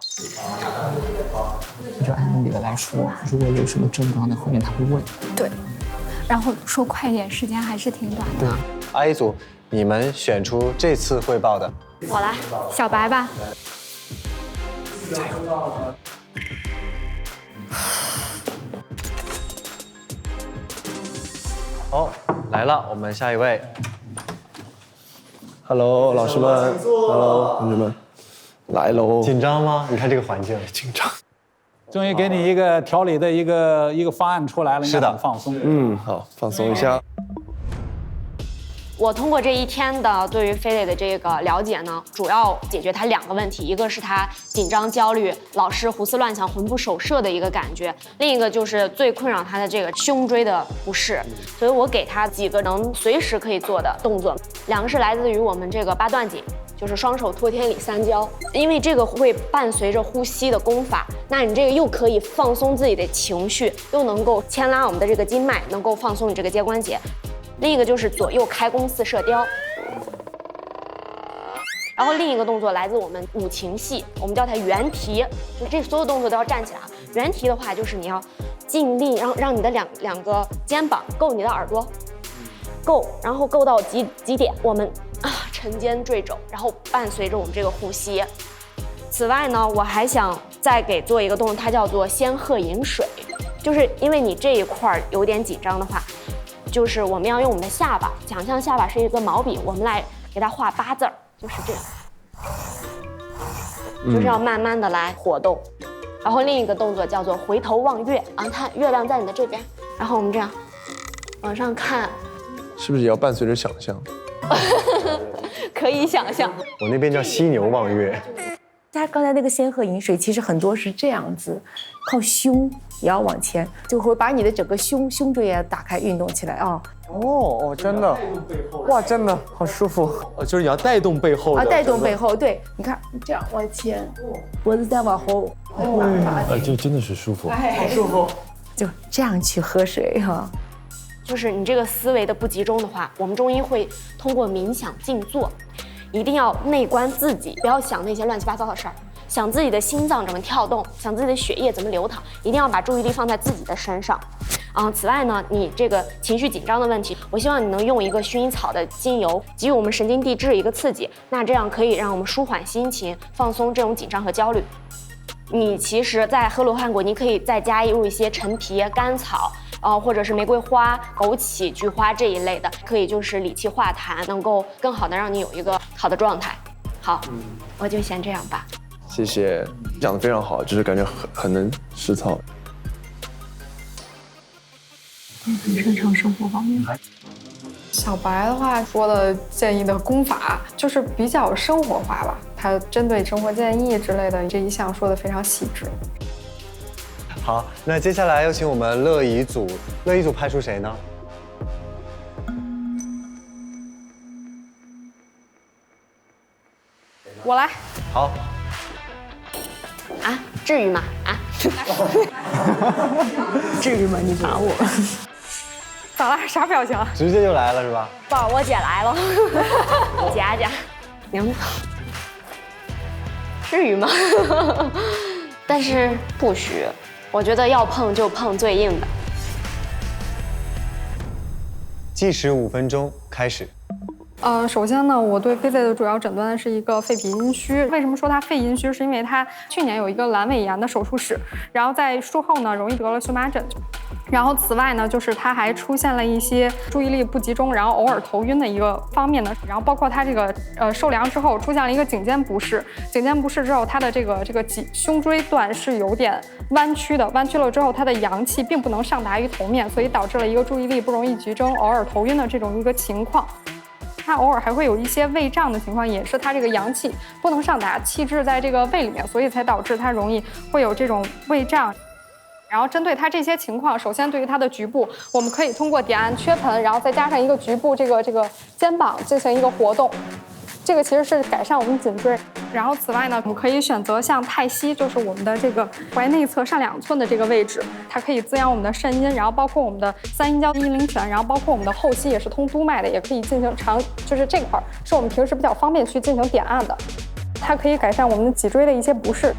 Speaker 19: 就按理的来说，如果有什么症状，那后面他会问。
Speaker 6: 对，然后说快点，时间还是挺短的。
Speaker 16: 阿一组，你们选出这次汇报的。
Speaker 6: 我来，小白吧。
Speaker 16: 好，来了，我们下一位。
Speaker 12: Hello， 老师们 ，Hello， 同学们，来喽。
Speaker 16: 紧张吗？你看这个环境，
Speaker 12: 紧张。
Speaker 3: 终于给你一个调理的一个方案出来了，
Speaker 16: 是的，
Speaker 3: 很放松。
Speaker 12: 嗯，好，放松一下。
Speaker 9: 我通过这一天的对于飞磊的这个了解呢，主要解决他2个问题，一个是他紧张焦虑、老是胡思乱想、魂不守舍的一个感觉，另一个就是最困扰他的这个胸椎的不适。所以我给他几个能随时可以做的动作，2个是来自于我们这个8段锦，就是双手托天理3交，因为这个会伴随着呼吸的功法，那你这个又可以放松自己的情绪，又能够牵拉我们的这个经脉，能够放松你这个肩关节。另一个就是左右开弓4射雕，然后另一个动作来自我们五禽戏，我们叫它圆提，就这所有动作都要站起来啊。圆提的话就是你要尽力让你的两个肩膀够你的耳朵，够，然后够到极点，我们沉肩坠肘，然后伴随着我们这个呼吸。此外呢，我还想再给做一个动作，它叫做仙鹤饮水，就是因为你这一块有点紧张的话。就是我们要用我们的下巴，想象下巴是一个毛笔，我们来给它画8字儿，就是这样，就是要慢慢的来活动。然后另一个动作叫做回头望月啊，看月亮在你的这边，然后我们这样往上看，
Speaker 12: 是不是也要伴随着想象？
Speaker 9: 可以想象。
Speaker 16: 我那边叫犀牛望月。
Speaker 18: 他刚才那个仙鹤饮水，其实很多是这样子，靠胸也要往前，就会把你的整个胸椎也打开，运动起来啊。
Speaker 4: 哦，真的，哇，真的好舒服。
Speaker 8: 就是你要带动背后的。
Speaker 18: 带动背后，对，你看这样往前，脖子再往后。
Speaker 14: 就真的是舒服，
Speaker 18: 好舒服。就这样去喝水哈。
Speaker 9: 就是你这个思维的不集中的话，我们中医会通过冥想静坐。一定要内观自己，不要想那些乱七八糟的事儿，想自己的心脏怎么跳动，想自己的血液怎么流淌，一定要把注意力放在自己的身上。此外呢，你这个情绪紧张的问题，我希望你能用一个薰衣草的精油给予我们神经递质一个刺激，那这样可以让我们舒缓心情，放松这种紧张和焦虑。你其实在喝罗汉果，你可以再加入一些陈皮、甘草。或者是玫瑰花、枸杞、菊花这一类的，可以就是理气化痰，能够更好的让你有一个好的状态。好，我就先这样吧。
Speaker 12: 谢谢，讲得非常好，就是感觉很能实操。
Speaker 13: 日常生活方面，
Speaker 7: 小白的话说的建议的功法就是比较生活化吧，他针对生活建议之类的这一项说的非常细致。
Speaker 16: 好，那接下来有请我们乐怡组，乐怡组派出谁呢？
Speaker 7: 我来。
Speaker 16: 好。
Speaker 9: 啊，至于吗？啊？
Speaker 18: 至于吗？你打我？
Speaker 7: 咋了？啥表情？
Speaker 16: 直接就来了是吧？
Speaker 9: 不，我姐来了。佳佳，娘，至于吗？但是不许。我觉得要碰就碰最硬的。
Speaker 16: 计时5分钟，开始。
Speaker 7: 首先呢，我对飞贼的主要诊断是一个肺脾阴虚。为什么说他肺阴虚？是因为他去年有一个阑尾炎的手术史，然后在术后呢，容易得了荨麻疹。然后此外呢，就是他还出现了一些注意力不集中，然后偶尔头晕的一个方面呢。然后包括他这个受凉之后出现了一个颈肩不适，颈肩不适之后，他的这个胸椎段是有点弯曲的，弯曲了之后，他的阳气并不能上达于头面，所以导致了一个注意力不容易集中，偶尔头晕的这种一个情况。它偶尔还会有一些胃胀的情况，也是它这个阳气不能上达，气滞在这个胃里面，所以才导致它容易会有这种胃胀。然后针对它这些情况，首先对于它的局部，我们可以通过点按缺盆，然后再加上一个局部这个肩膀进行一个活动。这个其实是改善我们颈椎。然后此外呢，我们可以选择像泰息，就是我们的这个踝内侧上2寸的这个位置，它可以滋养我们的肾阴，然后包括我们的3阴交阴陵泉，然后包括我们的后溪也是通督脉的，也可以进行就是这块是我们平时比较方便去进行点按的，它可以改善我们的脊椎的一些不适。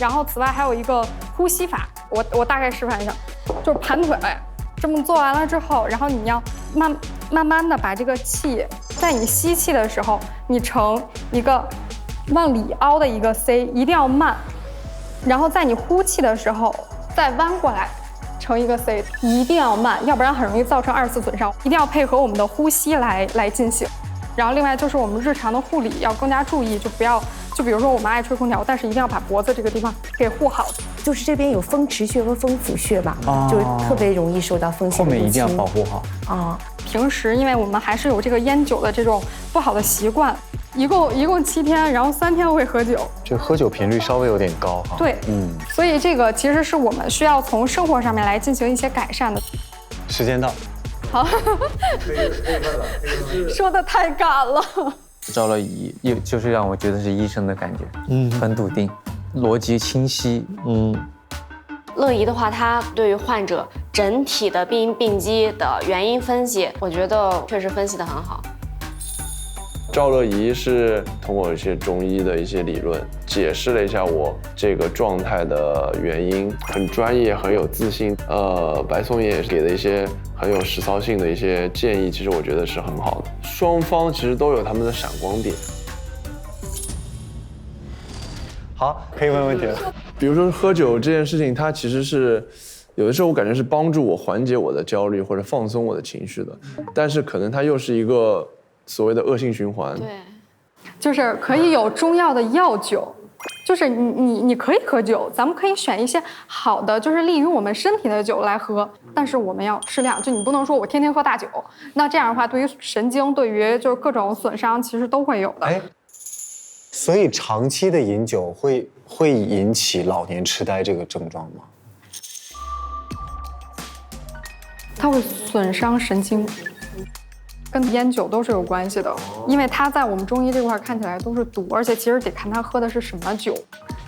Speaker 7: 然后此外还有一个呼吸法，我大概示范一下，就是盘腿。这么做完了之后，然后你要慢慢的把这个气，在你吸气的时候，你成一个往里凹的一个 C， 一定要慢。然后在你呼气的时候，再弯过来成一个 C， 一定要慢，要不然很容易造成2次损伤。一定要配合我们的呼吸来进行。然后另外就是我们日常的护理要更加注意，就不要。就比如说我们爱吹空调，但是一定要把脖子这个地方给护好。
Speaker 18: 就是这边有风池穴和风府穴吧，就是特别容易受到风险的入侵。
Speaker 15: 后面一定要保护好。
Speaker 7: 啊，平时因为我们还是有这个烟酒的这种不好的习惯，一共7天，然后3天会喝酒，
Speaker 16: 这喝酒频率稍微有点高哈。
Speaker 7: 对，所以这个其实是我们需要从生活上面来进行一些改善的。
Speaker 16: 时间到。
Speaker 7: 好，说的太赶了。
Speaker 15: 赵乐怡就是让我觉得是医生的感觉，很笃定，逻辑清晰，
Speaker 9: 乐怡的话，他对于患者整体的病因病机的原因分析，我觉得确实分析得很好。
Speaker 12: 赵乐怡是通过一些中医的一些理论，解释了一下我这个状态的原因，很专业，很有自信。白松岩也是给了一些很有实操性的一些建议，其实我觉得是很好的。双方其实都有他们的闪光点。
Speaker 16: 好，可以问问题了。
Speaker 12: 比如说喝酒这件事情，它其实是有的时候我感觉是帮助我缓解我的焦虑或者放松我的情绪的，但是可能它又是一个所谓的恶性循环。
Speaker 7: 对，就是可以有中药的药酒，就是你可以喝酒，咱们可以选一些好的，就是利于我们身体的酒来喝，但是我们要适量，就你不能说我天天喝大酒，那这样的话对于神经，对于就是各种损伤，其实都会有的。
Speaker 16: 所以长期的饮酒会引起老年痴呆这个症状吗？
Speaker 7: 它会损伤神经。跟烟酒都是有关系的，因为它在我们中医这块看起来都是毒，而且其实得看他喝的是什么酒。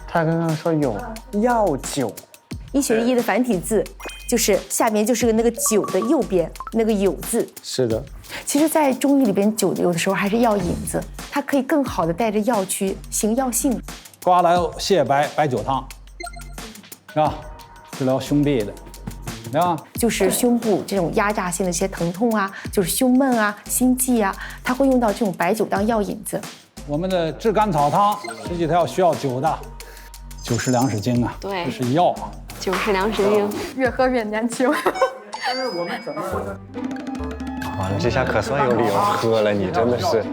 Speaker 4: 他刚刚说有药酒，
Speaker 18: 医学医的繁体字就是下面就是那个酒的右边那个酉字。
Speaker 4: 是的，
Speaker 18: 其实，在中医里边，酒有的时候还是药引子，它可以更好的带着药去行药性。
Speaker 3: 瓜蒌蟹白酒汤，是吧？治疗胸痹的。对吧？
Speaker 18: 就是胸部这种压榨性的一些疼痛啊，就是胸闷啊、心悸啊，它会用到这种白酒当药引子。
Speaker 3: 我们的炙甘草汤，实际它要需要酒的，酒是粮食精啊，
Speaker 9: 对，
Speaker 3: 这是药。
Speaker 9: 酒是粮食精，
Speaker 7: 越喝越年轻。
Speaker 3: 但是我们怎么说呢？
Speaker 16: 完了，这下可算有理由喝了，你真的是。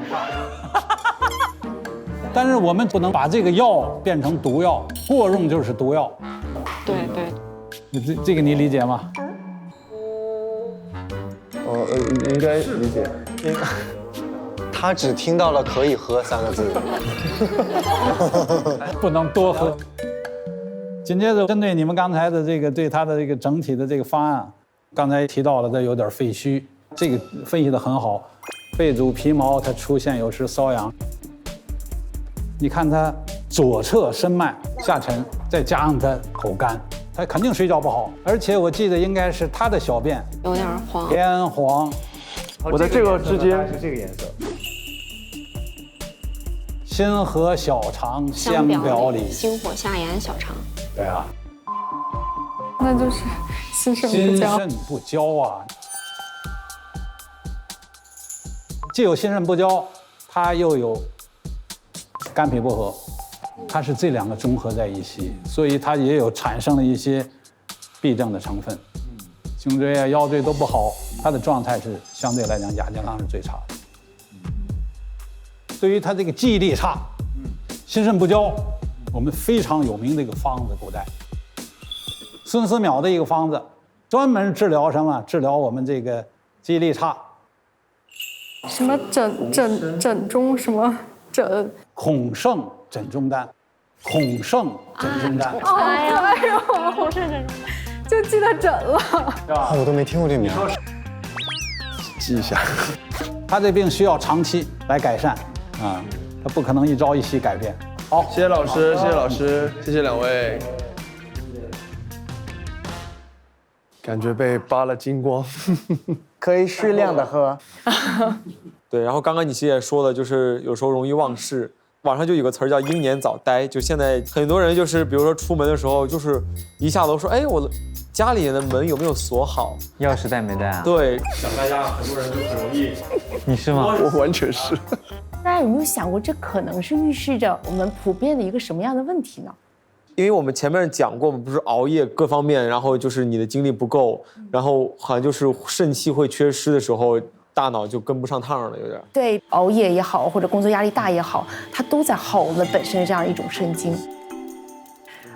Speaker 3: 但是我们不能把这个药变成毒药，过用就是毒药。
Speaker 9: 对对。
Speaker 3: 这个你理解吗？
Speaker 12: 应该理解。
Speaker 16: 他只听到了"可以喝"3个字，
Speaker 3: 不能多喝。紧接着，针对你们刚才的这个对他的这个整体的这个方案，刚才提到了他有点肺虚，这个分析得很好。肺主皮毛，它出现有时瘙痒。你看他左侧深脉下沉，再加上他口干。他肯定睡觉不好，而且我记得应该是他的小便
Speaker 9: 有点黄，
Speaker 3: 偏黄。
Speaker 12: 我在这个之间
Speaker 16: 是这个颜色。
Speaker 3: 心和小肠相表里，
Speaker 9: 心火下沿小肠。
Speaker 3: 对啊，
Speaker 7: 那就是心肾不交。
Speaker 3: 心肾不交啊，既有心肾不交，它又有肝脾不和。它是这2个综合在一起，所以它也有产生了一些痹症的成分，颈椎啊、腰椎都不好，它的状态是相对来讲亚健康是最差的。对于它这个记忆力差、心肾不交，我们非常有名的一个方子，古代孙思邈的一个方子，专门治疗什么？治疗我们这个记忆力差。
Speaker 7: 什么枕中什么枕？
Speaker 3: 孔圣枕中丹。孔圣枕中丹，
Speaker 7: 哎呦，孔圣枕中，就记得枕了，
Speaker 3: 是吧？
Speaker 16: 我都没听过这名，
Speaker 12: 记一下。
Speaker 3: 他这病需要长期来改善啊，它不可能一朝一夕改变。
Speaker 12: 好，谢谢老师，谢谢老师，谢谢两位。感觉被扒了精光，
Speaker 4: 可以适量的喝。
Speaker 8: 对，然后刚刚你其实也说了，就是有时候容易忘事。网上就有个词儿叫英年早呆，就现在很多人就是比如说出门的时候，就是一下楼说，哎，我的家里的门有没有锁好？
Speaker 15: 钥匙带没带啊？
Speaker 8: 对，想大家很多人就很容易。
Speaker 15: 你是吗？
Speaker 12: 我完全是。
Speaker 18: 大家有没有想过，这可能是预示着我们普遍的一个什么样的问题呢？
Speaker 8: 因为我们前面讲过，我们不是熬夜各方面，然后就是你的精力不够，然后好像就是肾气会缺失的时候，大脑就跟不上趟了，有点。
Speaker 18: 对，熬夜也好，或者工作压力大也好，它都在耗我们本身的这样一种肾精。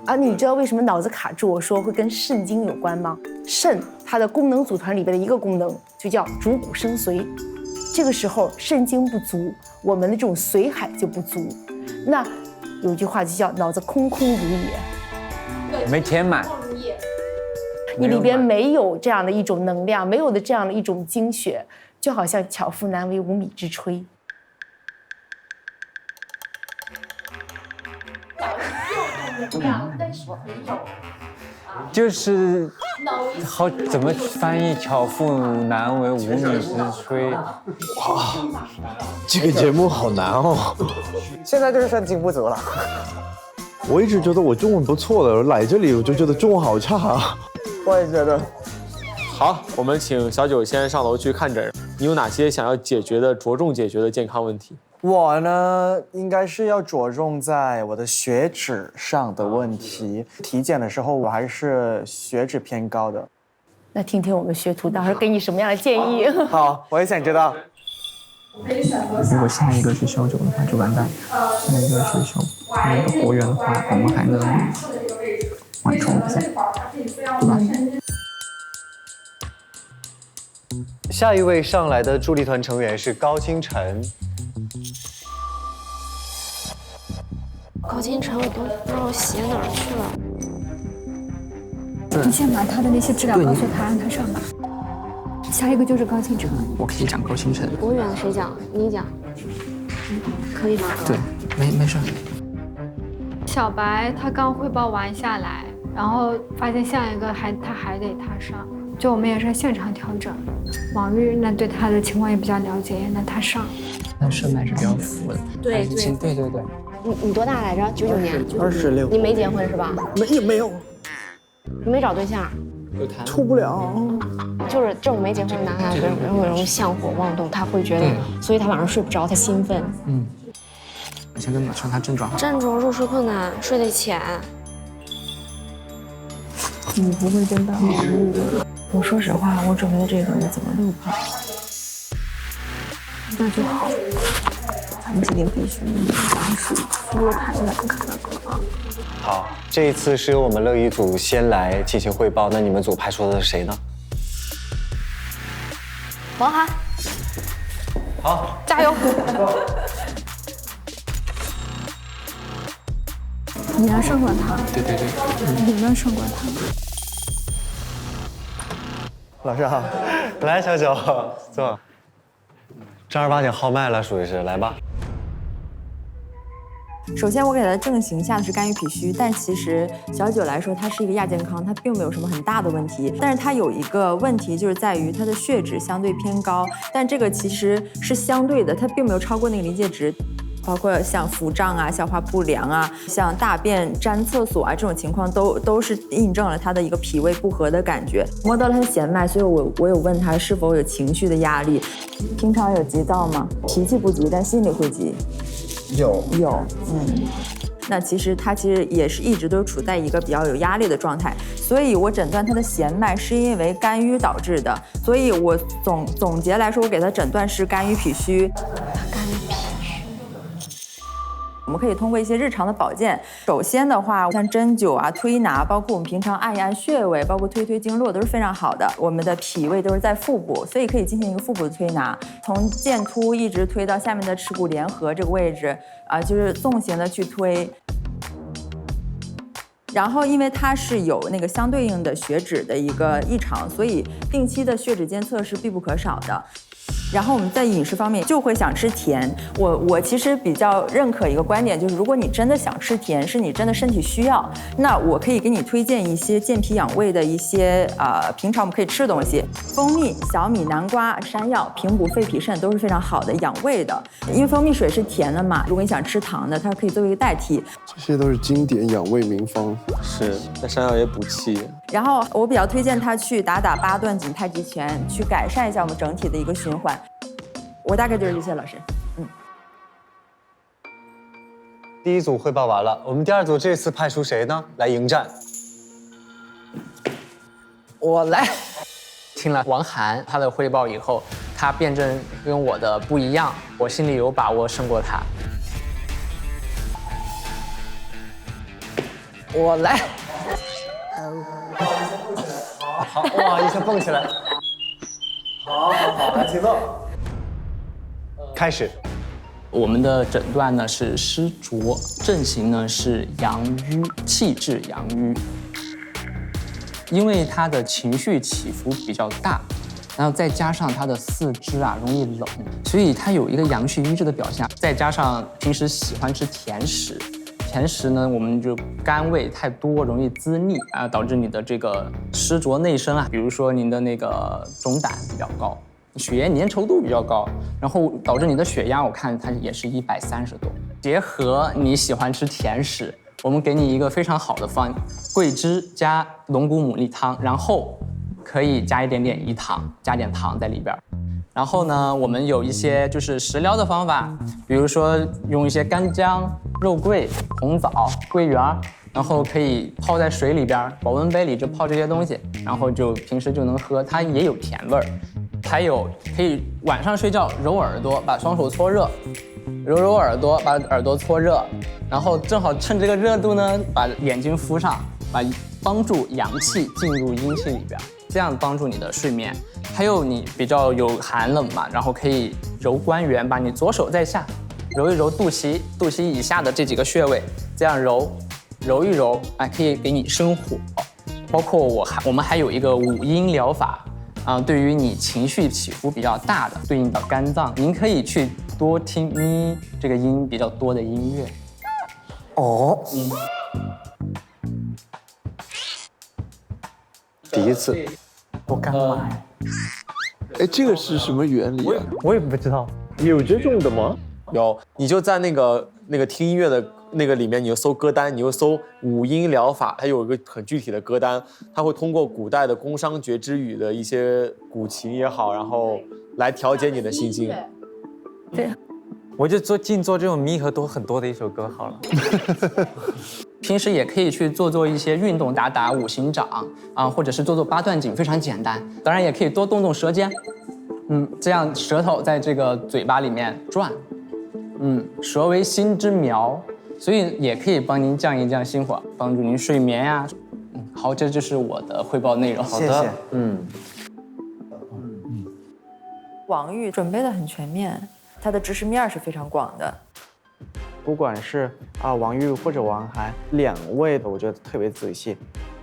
Speaker 18: 而你知道为什么脑子卡住？我说会跟肾精有关吗？肾它的功能组团里边的一个功能就叫主骨生髓，这个时候肾精不足，我们的这种髓海就不足。那有一句话就叫脑子空空如也，
Speaker 15: 没填满。
Speaker 18: 你里边没有这样的一种能量，没有的这样的一种精血，就好像巧妇难为无米之炊。
Speaker 15: 就是好怎么翻译巧妇难为无米之炊？
Speaker 14: 哇，这个节目好难哦。
Speaker 4: 现在就是肾精不足了。
Speaker 14: 我一直觉得我中文不错的，来这里我就觉得中文好差啊。
Speaker 4: 我也觉得。
Speaker 8: 好，我们请小九先上楼去看诊。你有哪些想要解决的、着重解决的健康问题？
Speaker 4: 我呢，应该是要着重在我的血脂上的问题。体检的时候，我还是血脂偏高的。
Speaker 18: 那听听我们学徒到时候给你什么样的建议？
Speaker 4: 好，我也想知道。
Speaker 19: 如果下一个是小九的话，就完蛋；下一个是那个博源的话，我们还能缓冲一下，对吧？
Speaker 16: 下一位上来的助力团成员是高清晨。
Speaker 9: 高清晨，我都不知道写哪儿去
Speaker 6: 了。你先把他的那些资料告诉他，让他上吧。下一个就是高清晨。
Speaker 19: 我可以讲高清晨。
Speaker 9: 博源谁讲？你讲。可以吗？
Speaker 19: 对，没事。
Speaker 6: 小白他刚汇报完下来，然后发现下一个他还得他上。就我们也是现场调整，王玉那对他的情况也比较了解，那他上。
Speaker 19: 那肾脉是比较浮的。
Speaker 9: 对。你多大来着？99年。
Speaker 4: 26。
Speaker 9: 你没结婚是吧？
Speaker 4: 没有。
Speaker 9: 你没找对象？
Speaker 4: 处不了。
Speaker 9: 就是这种没结婚的男孩子，容易向火妄动，他会觉得，所以他晚上睡不着，他兴奋。
Speaker 19: 我先跟你说他症状。
Speaker 9: 症状入睡困难，睡得浅。
Speaker 10: 你不会真的熬夜？我说实话，我准备的这个你怎么6盘？
Speaker 6: 那就好。
Speaker 10: 咱们今天必须还是输了太难看了。
Speaker 16: 好，这一次是由我们乐一组先来进行汇报，那你们组派出的是谁呢？
Speaker 9: 王涵。
Speaker 16: 好，
Speaker 9: 加油！
Speaker 6: 你能胜过他。
Speaker 19: 对。
Speaker 6: 你能胜过他。
Speaker 16: 老师好，来小九坐。正儿八经号脉了，属于是，来吧。
Speaker 10: 首先，我给他的症型下的是肝郁脾虚，但其实小九来说，他是一个亚健康，他并没有什么很大的问题。但是他有一个问题，就是在于他的血脂相对偏高，但这个其实是相对的，他并没有超过那个临界值。包括像腹胀啊、消化不良啊、像大便粘厕所啊这种情况都是印证了他的一个脾胃不和的感觉。摸到了他的弦脉，所以我有问他是否有情绪的压力。平常有急躁吗？脾气不急，但心里会急。
Speaker 4: 有。
Speaker 10: 那其实他也是一直都处在一个比较有压力的状态，所以我诊断他的弦脉是因为肝郁导致的。所以我总结来说，我给他诊断是肝郁脾虚。我们可以通过一些日常的保健，首先的话，像针灸啊、推拿，包括我们平常按一按穴位，包括推经络都是非常好的。我们的脾胃都是在腹部，所以可以进行一个腹部的推拿，从剑突一直推到下面的耻骨联合这个位置，就是纵行的去推。然后，因为它是有那个相对应的血脂的一个异常，所以定期的血脂监测是必不可少的。然后我们在饮食方面就会想吃甜。我其实比较认可一个观点，就是如果你真的想吃甜，是你真的身体需要，那我可以给你推荐一些健脾养胃的一些平常我们可以吃的东西，蜂蜜、小米、南瓜、山药，平补肺脾肾都是非常好的养胃的。因为蜂蜜水是甜的嘛，如果你想吃糖的，它可以作为一个代替。
Speaker 20: 这些都是经典养胃名方。
Speaker 8: 是，那山药也补气。
Speaker 10: 然后我比较推荐他去打8段锦太极拳，去改善一下我们整体的一个循环。我大概就是这些，老师。
Speaker 16: 第一组汇报完了，我们第二组这次派出谁呢？来迎战。
Speaker 5: 我来。听了王涵他的汇报以后，他辩证跟我的不一样，我心里有把握胜过他。我来。
Speaker 16: 好，哇，一下蹦起来。好，来请坐。开始。
Speaker 5: 我们的诊断呢是湿浊，症型呢是阳瘀，气滞阳瘀。因为他的情绪起伏比较大，然后再加上他的四肢容易冷，所以他有一个阳虚瘀滞的表现。再加上平时喜欢吃甜食，甜食呢我们就甘味太多，容易滋腻导致你的这个湿浊内生比如说您的那个总胆比较高，血液粘稠度比较高，然后导致你的血压我看它也是130多。结合你喜欢吃甜食，我们给你一个非常好的方案，桂枝加龙骨牡蛎汤，然后可以加一点点饴糖，加点糖在里边。然后呢，我们有一些就是食疗的方法，比如说用一些干姜、肉桂、红枣、桂圆，然后可以泡在水里边，保温杯里就泡这些东西，然后就平时就能喝，它也有甜味儿。还有可以晚上睡觉揉耳朵，把双手搓热，揉耳朵，把耳朵搓热，然后正好趁这个热度呢，把眼睛敷上，帮助阳气进入阴气里边，这样帮助你的睡眠。还有你比较有寒冷嘛，然后可以揉关元，把你左手在下，揉一揉肚脐以下的这几个穴位，这样揉一揉，可以给你生火。包括我们还有一个五阴疗法。对于你情绪起伏比较大的，对应到肝脏，您可以去多听咪这个音比较多的音乐。
Speaker 16: 哦，第一次，
Speaker 4: 我干嘛呀？
Speaker 20: 这个是什么原理啊？
Speaker 4: 我也不知道。
Speaker 20: 有这种的吗？
Speaker 8: 有，你就在那个听音乐的那个里面，你就搜歌单，你就搜五音疗法，它有一个很具体的歌单，它会通过古代的宫商角徵羽的一些古琴也好，然后来调节你的心情。
Speaker 15: 对，我就做这种咪和多很多的一首歌好了。
Speaker 5: 平时也可以去做一些运动，打五行掌或者是做8段锦，非常简单。当然也可以多动舌尖，这样舌头在这个嘴巴里面转，舌为心之苗，所以也可以帮您降一降心火，帮助您睡眠呀。好，这就是我的汇报内容。
Speaker 16: 好的，谢谢。
Speaker 10: 王玉准备的很全面，他的知识面是非常广的。
Speaker 4: 不管是王玉或者王涵两位的，我觉得特别仔细。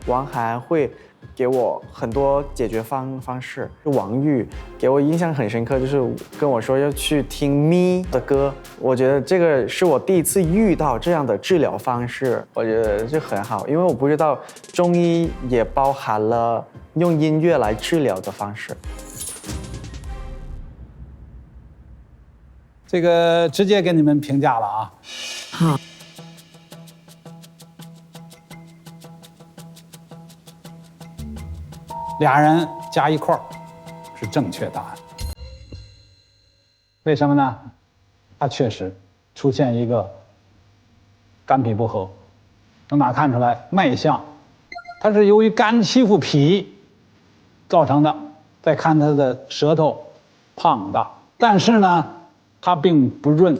Speaker 4: 王涵会给我很多解决方式，王玉给我印象很深刻，就是跟我说要去听咪的歌，我觉得这个是我第一次遇到这样的治疗方式，我觉得这很好，因为我不知道中医也包含了用音乐来治疗的方式。
Speaker 3: 这个直接给你们评价了啊。
Speaker 18: 好。
Speaker 3: 俩人加一块儿是正确答案。为什么呢？他确实出现一个肝脾不和，从哪看出来？脉象，它是由于肝欺负脾造成的。再看他的舌头胖大，但是呢，他并不润，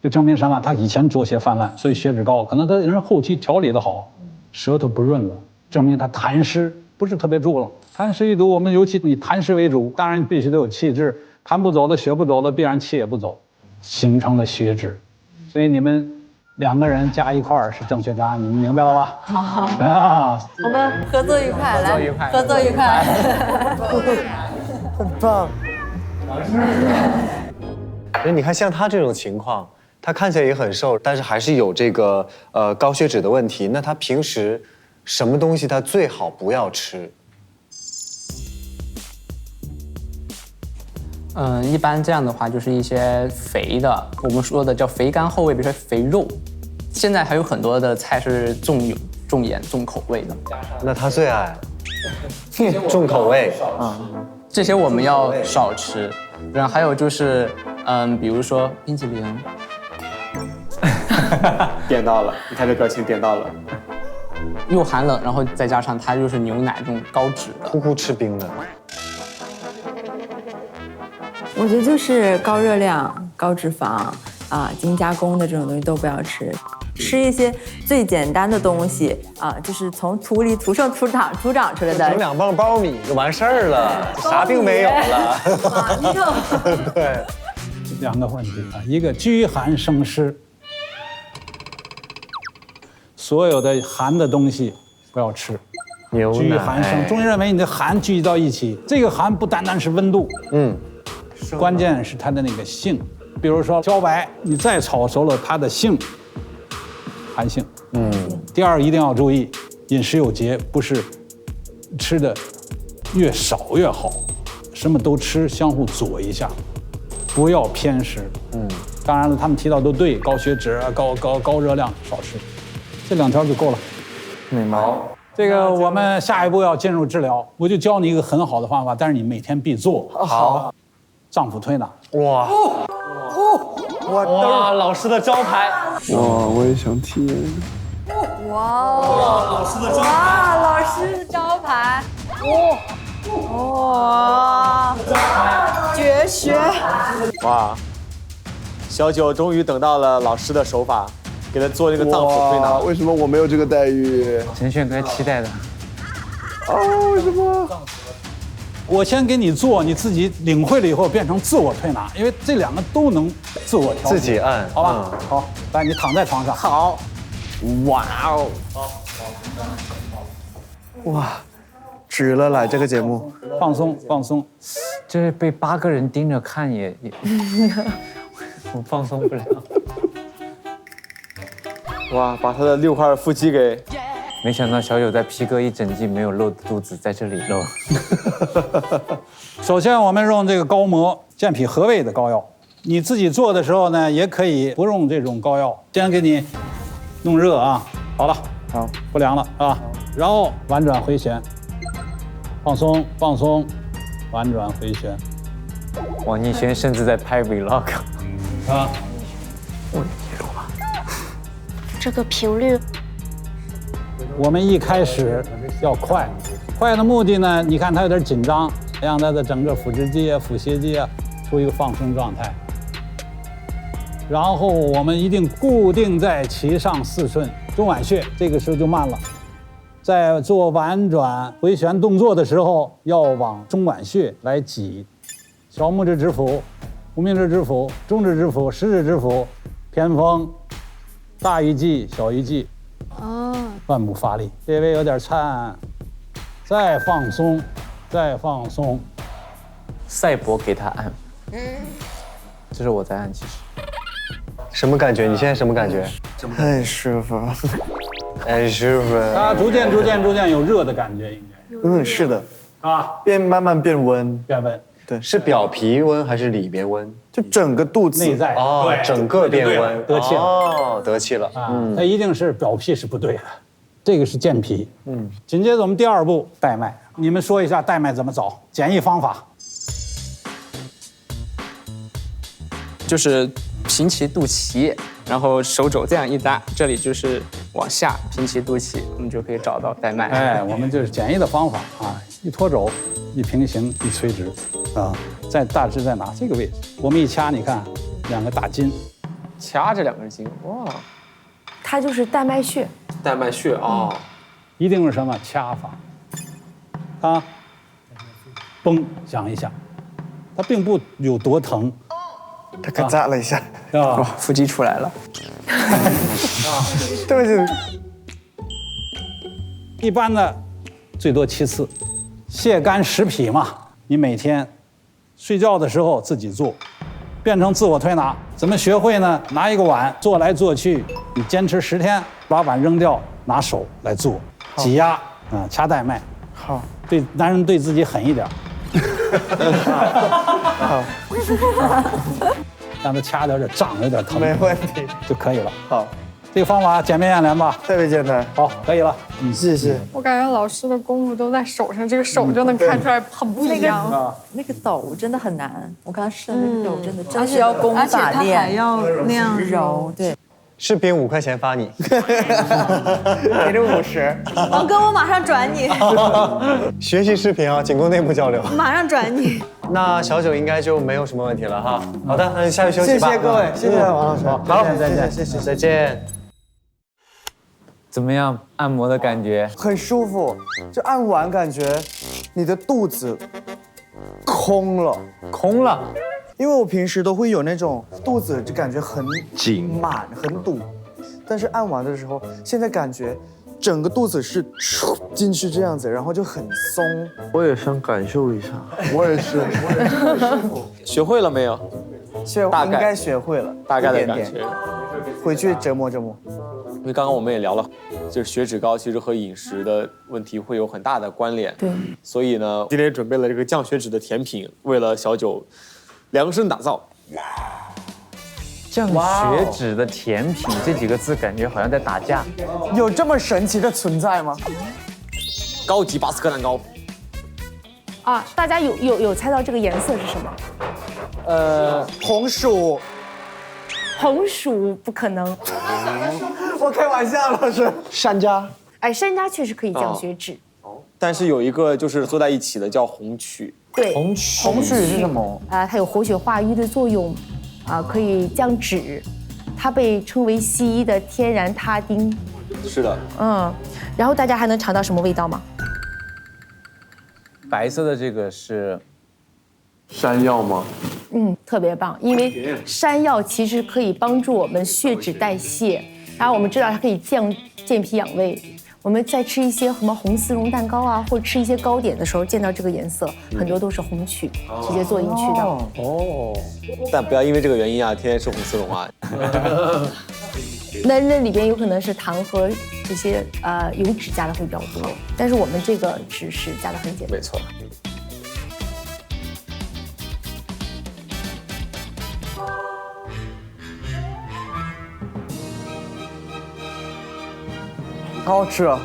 Speaker 3: 就证明什么？他以前浊邪泛滥，所以血脂高，可能他人后期调理的好，舌头不润了，证明他痰湿不是特别重了。痰湿一堵，我们尤其以痰湿为主，当然必须得有气滞，痰不走的，血不走的，必然气也不走，形成了血脂。所以你们两个人加一块儿是正确答案，你们明白了吧？
Speaker 10: 好，
Speaker 3: 我
Speaker 10: 们合作愉快，来，合作愉快，
Speaker 4: 很棒。
Speaker 16: 那你看像他这种情况，他看起来也很瘦，但是还是有这个高血脂的问题。那他平时什么东西他最好不要吃？
Speaker 5: 一般这样的话就是一些肥的，我们说的叫肥甘厚味，比如说肥肉。现在还有很多的菜是重油、重盐、重口味的。
Speaker 16: 那他最爱重口味
Speaker 5: 这些我们要少吃。然后还有就是，比如说冰淇淋。
Speaker 8: 点到了，你看这表情点到了。
Speaker 5: 又寒冷，然后再加上它又是牛奶这种高脂的，
Speaker 16: 呼呼吃冰的。
Speaker 10: 我觉得就是高热量、高脂肪啊、精加工的这种东西都不要吃，吃一些最简单的东西啊，就是从土里土生土长出来的。
Speaker 16: 整2磅苞米就完事儿了，啥病没有了。对，
Speaker 3: 两个问题啊，一个居寒生湿，所有的寒的东西不要吃。
Speaker 16: 牛奶。
Speaker 3: 居寒生，中医认为你的寒聚集到一起，这个寒不单单是温度，关键是它的那个性。比如说茭白，你再炒熟了，它的性寒性。第二一定要注意饮食有节，不是吃的越少越好，什么都吃，相互佐一下，不要偏食。当然了，他们提到都对，高血脂啊、高热量少吃，这2条就够了。
Speaker 4: 明白。
Speaker 3: 这个我们下一步要进入治疗，我就教你一个很好的方法，但是你每天必做。
Speaker 16: 好，
Speaker 3: 脏腑推拿。
Speaker 16: 哇，老师的招牌。
Speaker 20: 哇，我也想体验。
Speaker 11: 老师的招牌。哇，老师的招牌。哇，绝学。
Speaker 8: 哇，小九终于等到了老师的手法，给他做这个脏腑推拿。
Speaker 20: 为什么我没有这个待遇？
Speaker 15: 陈炫哥期待的。
Speaker 20: 为什么？
Speaker 3: 我先给你做，你自己领会了以后变成自我推拿，因为这2个都能自我调节。
Speaker 16: 自己按，
Speaker 3: 好吧？好，来，你躺在床上。
Speaker 4: 好。哇哦！哇，值了来这个节目。
Speaker 3: 放松放松，
Speaker 15: 就是被8个人盯着看也我放松不了。
Speaker 8: 哇，把他的6块腹肌给。
Speaker 15: 没想到小九在皮革一整季没有露的肚子在这里露。
Speaker 3: 首先，我们用这个高膜健脾和胃的膏药。你自己做的时候呢，也可以不用这种膏药，先给你弄热啊。好了，好，不凉了啊。然后婉转回旋，放松放松，婉转回旋。
Speaker 15: 王艺轩甚至在拍 vlog
Speaker 3: 啊。
Speaker 9: 这个频率。
Speaker 3: 我们一开始要快，快的目的呢，你看它有点紧张，让它的整个腹直肌啊、腹斜肌啊处于一个放松状态。然后我们一定固定在脐上4寸中脘穴，这个时候就慢了。在做婉转回旋动作的时候，要往中脘穴来挤，小拇指指腹、无名指指腹、中指指腹、食指指腹，偏锋、大鱼际、小鱼际。腕部发力，略微有点颤，再放松，再放松。
Speaker 15: 赛博给他按，这是我在按，其实。
Speaker 16: 什么感觉？你现在什么感觉？
Speaker 4: 太舒服了，
Speaker 16: 太舒服了。
Speaker 3: 它逐渐有热的感觉，应该。
Speaker 4: 是的。
Speaker 3: 啊，
Speaker 4: 慢慢变温。
Speaker 3: 变温。
Speaker 16: 对，是表皮温还是里面温？
Speaker 4: 就整个肚子
Speaker 3: 内在
Speaker 16: 哦，整个变温，
Speaker 3: 得气了。
Speaker 16: 哦，得气了。
Speaker 3: 它一定是表皮是不对的，这个是健脾。紧接着我们第2步带脉，你们说一下带脉怎么找？简易方法。
Speaker 5: 就是平齐肚脐，然后手肘这样一搭，这里就是往下平齐肚脐，我们就可以找到带脉。
Speaker 3: 哎，我们就是简易的方法啊，一托肘，一平行，一垂直，啊，大致在哪这个位置？我们一掐，你看2个大筋，
Speaker 5: 掐这2根筋，哇，
Speaker 18: 它就是带脉穴。
Speaker 8: 带脉穴哦，
Speaker 3: 一定是什么掐法？啊，嘣响一下，它并不有多疼。
Speaker 4: 他可扎了一下，
Speaker 3: 哇，
Speaker 5: 腹肌出来了。
Speaker 4: 对不起。
Speaker 3: 一般的最多7次，泻肝食脾嘛。你每天睡觉的时候自己做，变成自我推拿。怎么学会呢？拿一个碗做来做去，你坚持10天，把碗扔掉，拿手来做，挤压掐带脉。
Speaker 4: 好，
Speaker 3: 对男人对自己狠一点。
Speaker 4: 好，
Speaker 3: 让他掐点胀，有点疼，
Speaker 4: 没问题
Speaker 3: 就可以了。
Speaker 4: 好，
Speaker 3: 这个方法简便易吧？
Speaker 4: 特别简单。
Speaker 3: 好，可以了。
Speaker 4: 谢谢。
Speaker 7: 我感觉老师的功夫都在手上，这个手就能看出来很不一样。
Speaker 10: 那个抖真的很难，我刚刚试了那个抖，真
Speaker 17: 是
Speaker 10: 要功
Speaker 17: 而且
Speaker 10: 法练，
Speaker 17: 它还要那样
Speaker 10: 揉，对。
Speaker 16: 视频5块钱发你，
Speaker 4: 给这50。
Speaker 17: 王哥，我马上转你。
Speaker 16: 学习视频啊，仅供内部交流。
Speaker 17: 马上转你。
Speaker 16: 那小九应该就没有什么问题了哈。好的，那下去休息吧。
Speaker 4: 谢谢各位，谢谢王老师。
Speaker 16: 好，再见，谢谢，再见。
Speaker 15: 怎么样？按摩的感觉
Speaker 4: 很舒服，就按完感觉你的肚子空了。因为我平时都会有那种肚子就感觉很
Speaker 14: 紧
Speaker 4: 满很堵，但是按完的时候，现在感觉整个肚子是进去这样子，然后就很松。
Speaker 14: 我也想感受一下。
Speaker 4: 我也是。
Speaker 8: 学会了没有？大概
Speaker 4: 应该学会了，
Speaker 8: 大概的感
Speaker 4: 一点点
Speaker 8: 觉。
Speaker 4: 回去折磨折磨。
Speaker 8: 因为刚刚我们也聊了，就是血脂高其实和饮食的问题会有很大的关联。
Speaker 10: 对。
Speaker 8: 所以呢，今天准备了这个降血脂的甜品，为了小九量身打造。
Speaker 15: 降血脂的甜品这几个字感觉好像在打架。
Speaker 4: 有这么神奇的存在吗？
Speaker 8: 高级巴斯克蛋糕。
Speaker 18: 啊，大家有猜到这个颜色是什么？
Speaker 4: 红薯。
Speaker 18: 红薯不可能。
Speaker 4: 我开玩笑，老师。山楂。
Speaker 18: 哎，山楂确实可以降血脂。
Speaker 8: 但是有一个就是坐在一起的叫红曲。
Speaker 18: 对。
Speaker 4: 红曲是什么？
Speaker 18: 它有活血化瘀的作用，可以降脂，它被称为西医的天然他汀。
Speaker 8: 是的。
Speaker 18: 然后大家还能尝到什么味道吗？
Speaker 15: 白色的这个是
Speaker 14: 山药吗？
Speaker 18: 特别棒，因为山药其实可以帮助我们血脂代谢，然后我们知道它可以健脾养胃。我们在吃一些什么红丝绒蛋糕啊，或者吃一些糕点的时候，见到这个颜色，很多都是红曲，直接做进去的。
Speaker 8: 但不要因为这个原因啊，天天吃红丝绒啊。
Speaker 18: 那里边有可能是糖和这些油脂加的会比较多，但是我们这个只是加的很简单。
Speaker 8: 没错。
Speaker 4: 好好吃啊！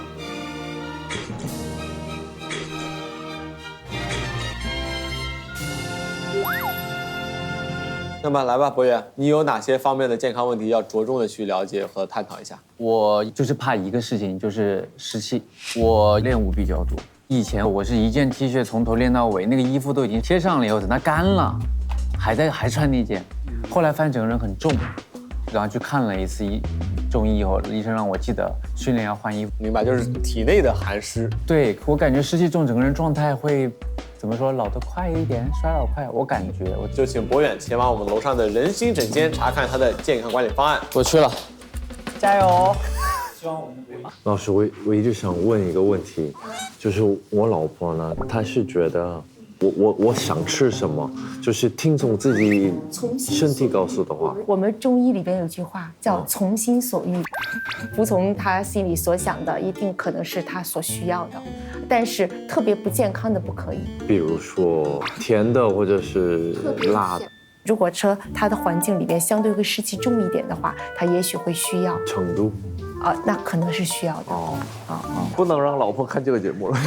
Speaker 8: 那么来吧，博远，你有哪些方面的健康问题要着重的去了解和探讨一下？
Speaker 15: 我就是怕一个事情，就是湿气。我练舞比较多，以前我是一件 T 恤从头练到尾，那个衣服都已经贴上了以后，等它干了，还穿那件。后来发现整个人很重，然后去看了一次中医以后，医生让我记得训练要换衣服。
Speaker 8: 明白，就是体内的寒湿。
Speaker 15: 对，我感觉湿气重，整个人状态会怎么说，老得快一点，衰老快。我感觉
Speaker 8: 我就请博远前往我们楼上的人心诊间查看他的健康管理方案。我去了，
Speaker 4: 加油！
Speaker 14: 老师，我一直想问一个问题，就是我老婆呢，她是觉得我想吃什么，就是听从自己身体告诉的话。
Speaker 18: 我们中医里边有句话叫从心所欲，服从他心里所想的，一定可能是他所需要的，但是特别不健康的不可以。
Speaker 14: 比如说甜的或者是辣的。
Speaker 18: 如果说它的环境里边相对会湿气重一点的话，它也许会需要
Speaker 14: 程度。
Speaker 18: 那可能是需要的。
Speaker 14: 不能让老婆看这个节目了。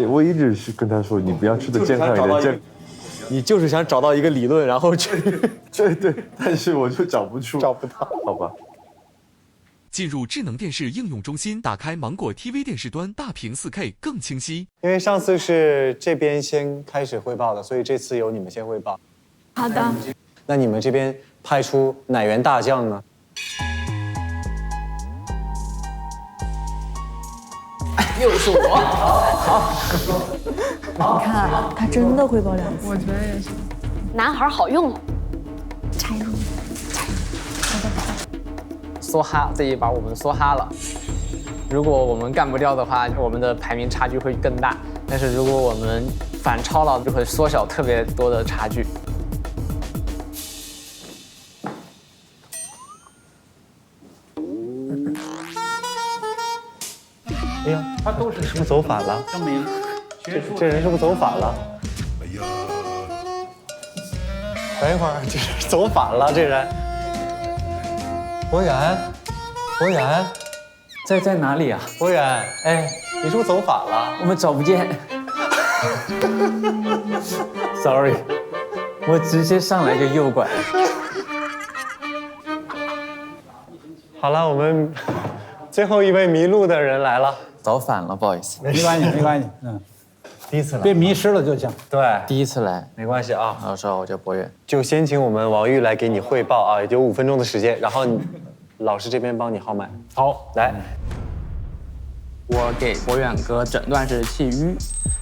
Speaker 14: 我一直是跟她说，你不要吃的健康一点。
Speaker 8: 你就是想找到一个理论，然后去
Speaker 14: 对，但是我就找不到，好吧。
Speaker 1: 进入智能电视应用中心，打开芒果 TV 电视端，大屏4K 更清晰。
Speaker 16: 因为上次是这边先开始汇报的，所以这次由你们先汇报。
Speaker 6: 好的。
Speaker 16: 那你们这边派出哪员大将呢？
Speaker 5: 又是我。好。
Speaker 17: 你看，他真的汇报2次。
Speaker 7: 我觉得也是。
Speaker 9: 男孩好用。
Speaker 6: 加油！
Speaker 5: 梭哈这一把我们梭哈了。如果我们干不掉的话，我们的排名差距会更大。但是如果我们反超了，就会缩小特别多的差距。
Speaker 16: 是不是走反了？
Speaker 3: 证明
Speaker 16: 这人是不是走反了？等一会儿，这是走反了，这人。博远，博远，
Speaker 15: 在哪里啊？
Speaker 16: 博远，哎，你是不是走反了？
Speaker 15: 我们找不见。Sorry， 我直接上来就右拐。
Speaker 16: 好了，我们最后一位迷路的人来了。
Speaker 15: 走反了，不好意思。
Speaker 3: 没关系，没关系，
Speaker 16: 第一次来，
Speaker 3: 别迷失了就行。
Speaker 16: 对，
Speaker 15: 第一次来，
Speaker 16: 没关系啊。
Speaker 15: 老师好，我叫博远。
Speaker 16: 就先请我们王玉来给你汇报啊，也就5分钟的时间，然后老师这边帮你号脉。
Speaker 3: 好，
Speaker 16: 来。
Speaker 5: 我给博远哥诊断是气郁，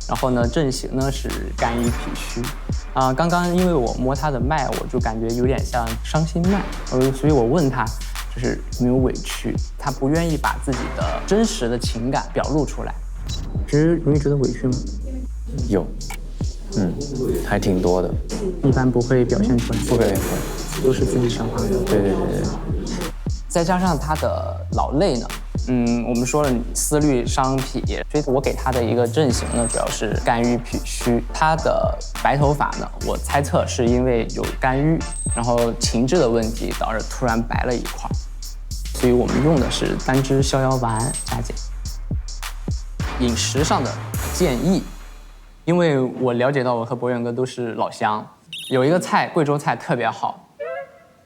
Speaker 5: 然后呢症型呢是肝郁脾虚。刚刚因为我摸他的脉，我就感觉有点像伤心脉，所以我问他就是有没有委屈，他不愿意把自己的真实的情感表露出来。其实容易觉得委屈吗？
Speaker 15: 有，还挺多的。
Speaker 5: 一般不会表现出来，
Speaker 15: 不表现出来，
Speaker 5: 都是自己消化的。
Speaker 15: 对。
Speaker 5: 再加上他的劳累呢，我们说了思虑伤脾，所以我给他的一个症型呢，主要是肝郁脾虚。他的白头发呢，我猜测是因为有肝郁，然后情志的问题导致突然白了一块，所以我们用的是单支逍遥丸加减。饮食上的建议，因为我了解到我和博远哥都是老乡，有一个菜贵州菜特别好，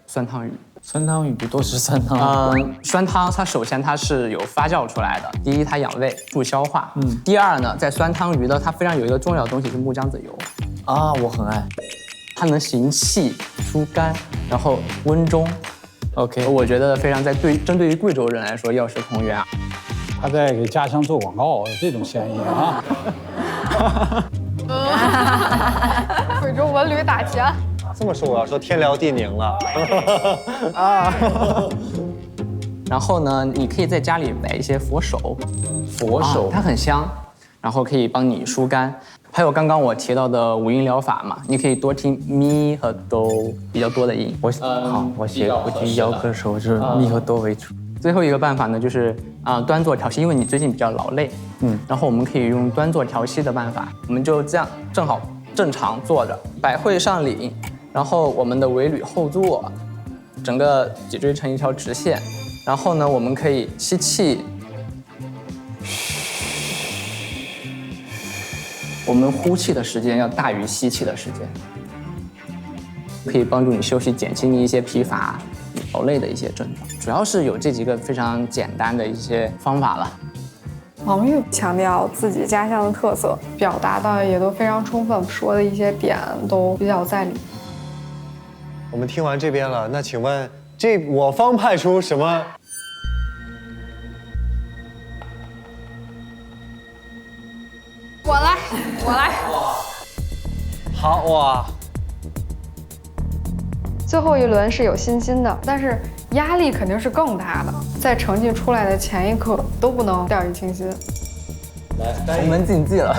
Speaker 5: 酸汤鱼。
Speaker 15: 酸汤鱼都是酸汤。
Speaker 5: 酸汤它首先它是有发酵出来的，第一它养胃助消化，第二呢，在酸汤鱼的它非常有一个重要的东西是木姜子油
Speaker 15: 啊，我很爱，
Speaker 5: 它能行气疏肝，然后温中。OK， 我觉得非常针对于贵州人来说药食同源啊。
Speaker 3: 他在给家乡做广告，有这种嫌疑啊。
Speaker 7: 贵州文旅打钱。
Speaker 16: 这么说我要说天辽地宁了
Speaker 5: 啊！然后呢，你可以在家里摆一些佛手，它很香，然后可以帮你疏肝。还有刚刚我提到的五音疗法嘛，你可以多听咪和哆比较多的音。
Speaker 15: 我写不去摇歌手就是咪和哆为主。
Speaker 5: 最后一个办法呢，就是端坐调息，因为你最近比较劳累，然后我们可以用端坐调息的办法，我们就这样正好正常坐着，百会上领。然后我们的尾闾后坐，整个脊椎成一条直线。然后呢，我们可以吸气，我们呼气的时间要大于吸气的时间，可以帮助你休息，减轻你一些疲乏、劳累的一些症状。主要是有这几个非常简单的一些方法了。
Speaker 7: 王玉强调自己家乡的特色，表达的也都非常充分，说的一些点都比较在理。
Speaker 16: 我们听完这边了，那请问我方派出什么？
Speaker 7: 我来。
Speaker 16: 好哇！
Speaker 7: 最后一轮是有信心的，但是压力肯定是更大的，在成绩出来的前一刻都不能掉以轻心。
Speaker 5: 同门竞技了。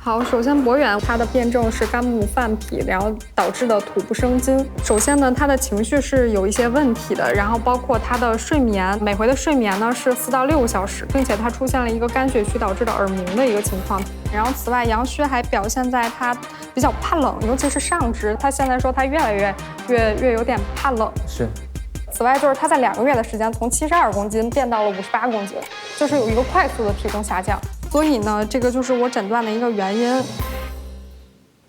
Speaker 7: 好，首先博远他的辩证是肝木犯脾，然后导致的土不生金。首先呢，他的情绪是有一些问题的，然后包括他的睡眠，每回的睡眠呢是4到6个小时，并且他出现了一个肝血虚导致的耳鸣的一个情况。然后此外，阳虚还表现在他比较怕冷，尤其是上肢，他现在说他越来越有点怕冷。
Speaker 15: 是。
Speaker 7: 此外，就是他在2个月的时间从72公斤变到了58公斤，就是有一个快速的体重下降。所以呢，这个就是我诊断的一个原因。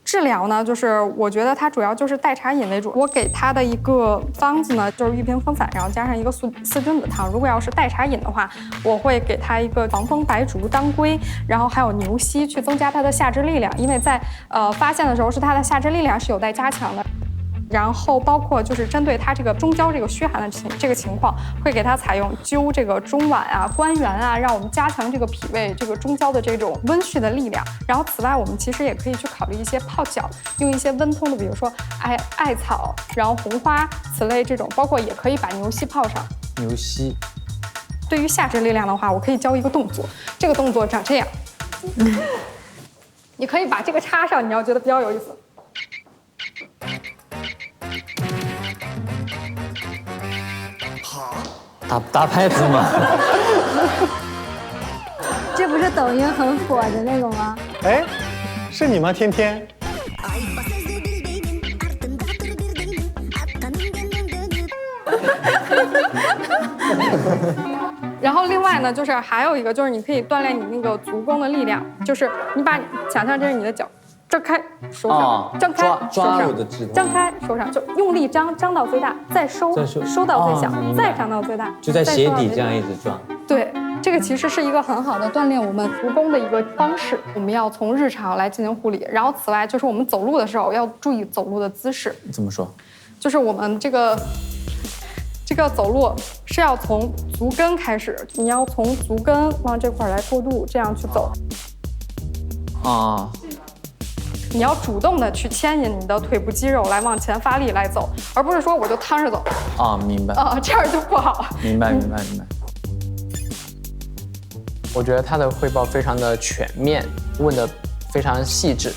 Speaker 7: 治疗呢，就是我觉得它主要就是代茶饮为主。我给他的一个方子呢，就是玉屏风散，然后加上一个四君子汤。如果要是代茶饮的话，我会给他一个防风白术、当归，然后还有牛膝，去增加他的下肢力量。因为在发现的时候是他的下肢力量是有待加强的。然后包括就是针对他这个中焦这个虚寒的这个情况，会给他采用灸这个中脘啊、关元啊，让我们加强这个脾胃这个中焦的这种温煦的力量。然后此外，我们其实也可以去考虑一些泡脚，用一些温通的，比如说艾草，然后红花此类这种，包括也可以把牛膝泡上。
Speaker 15: 牛膝。
Speaker 7: 对于下肢力量的话，我可以教一个动作，这个动作长这样。你可以把这个插上，你要觉得比较有意思。
Speaker 15: 打拍子吗？
Speaker 6: 这不是抖音很火的那个吗？
Speaker 16: 哎，是你吗，天天？
Speaker 7: 然后另外呢，就是还有一个，就是你可以锻炼你那个足弓的力量，就是你把想象这是你的脚，张开手掌，张开手掌，张开手掌，就用力张到最大，再收到最小，再张到最大，
Speaker 15: 就在鞋底这样一直转。
Speaker 7: 对，这个其实是一个很好的锻炼我们足弓的一个方式。我们要从日常来进行护理，然后此外就是我们走路的时候要注意走路的姿势。
Speaker 15: 怎么说？
Speaker 7: 就是我们这个走路是要从足跟开始，你要从足跟往这块来过渡，这样去走。
Speaker 15: 啊。
Speaker 7: 你要主动的去牵引你的腿部肌肉来往前发力来走，而不是说我就趟着走。
Speaker 15: 啊，明白。
Speaker 7: 这样就不好。
Speaker 15: 明白。
Speaker 5: 我觉得他的汇报非常的全面，问的非常细致。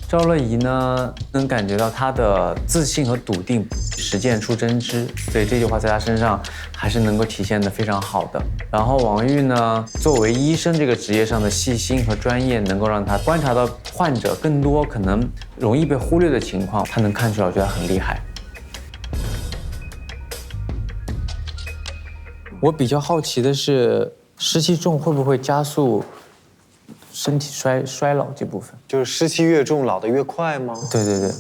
Speaker 15: 赵乐怡呢，能感觉到她的自信和笃定，实践出真知，所以这句话在她身上还是能够体现得非常好的。然后王玉呢，作为医生这个职业上的细心和专业，能够让她观察到患者更多可能容易被忽略的情况，她能看出来，我觉得很厉害。我比较好奇的是，湿气重会不会加速身体衰老这部分？
Speaker 16: 就是湿气越重，老得越快吗？
Speaker 15: 对。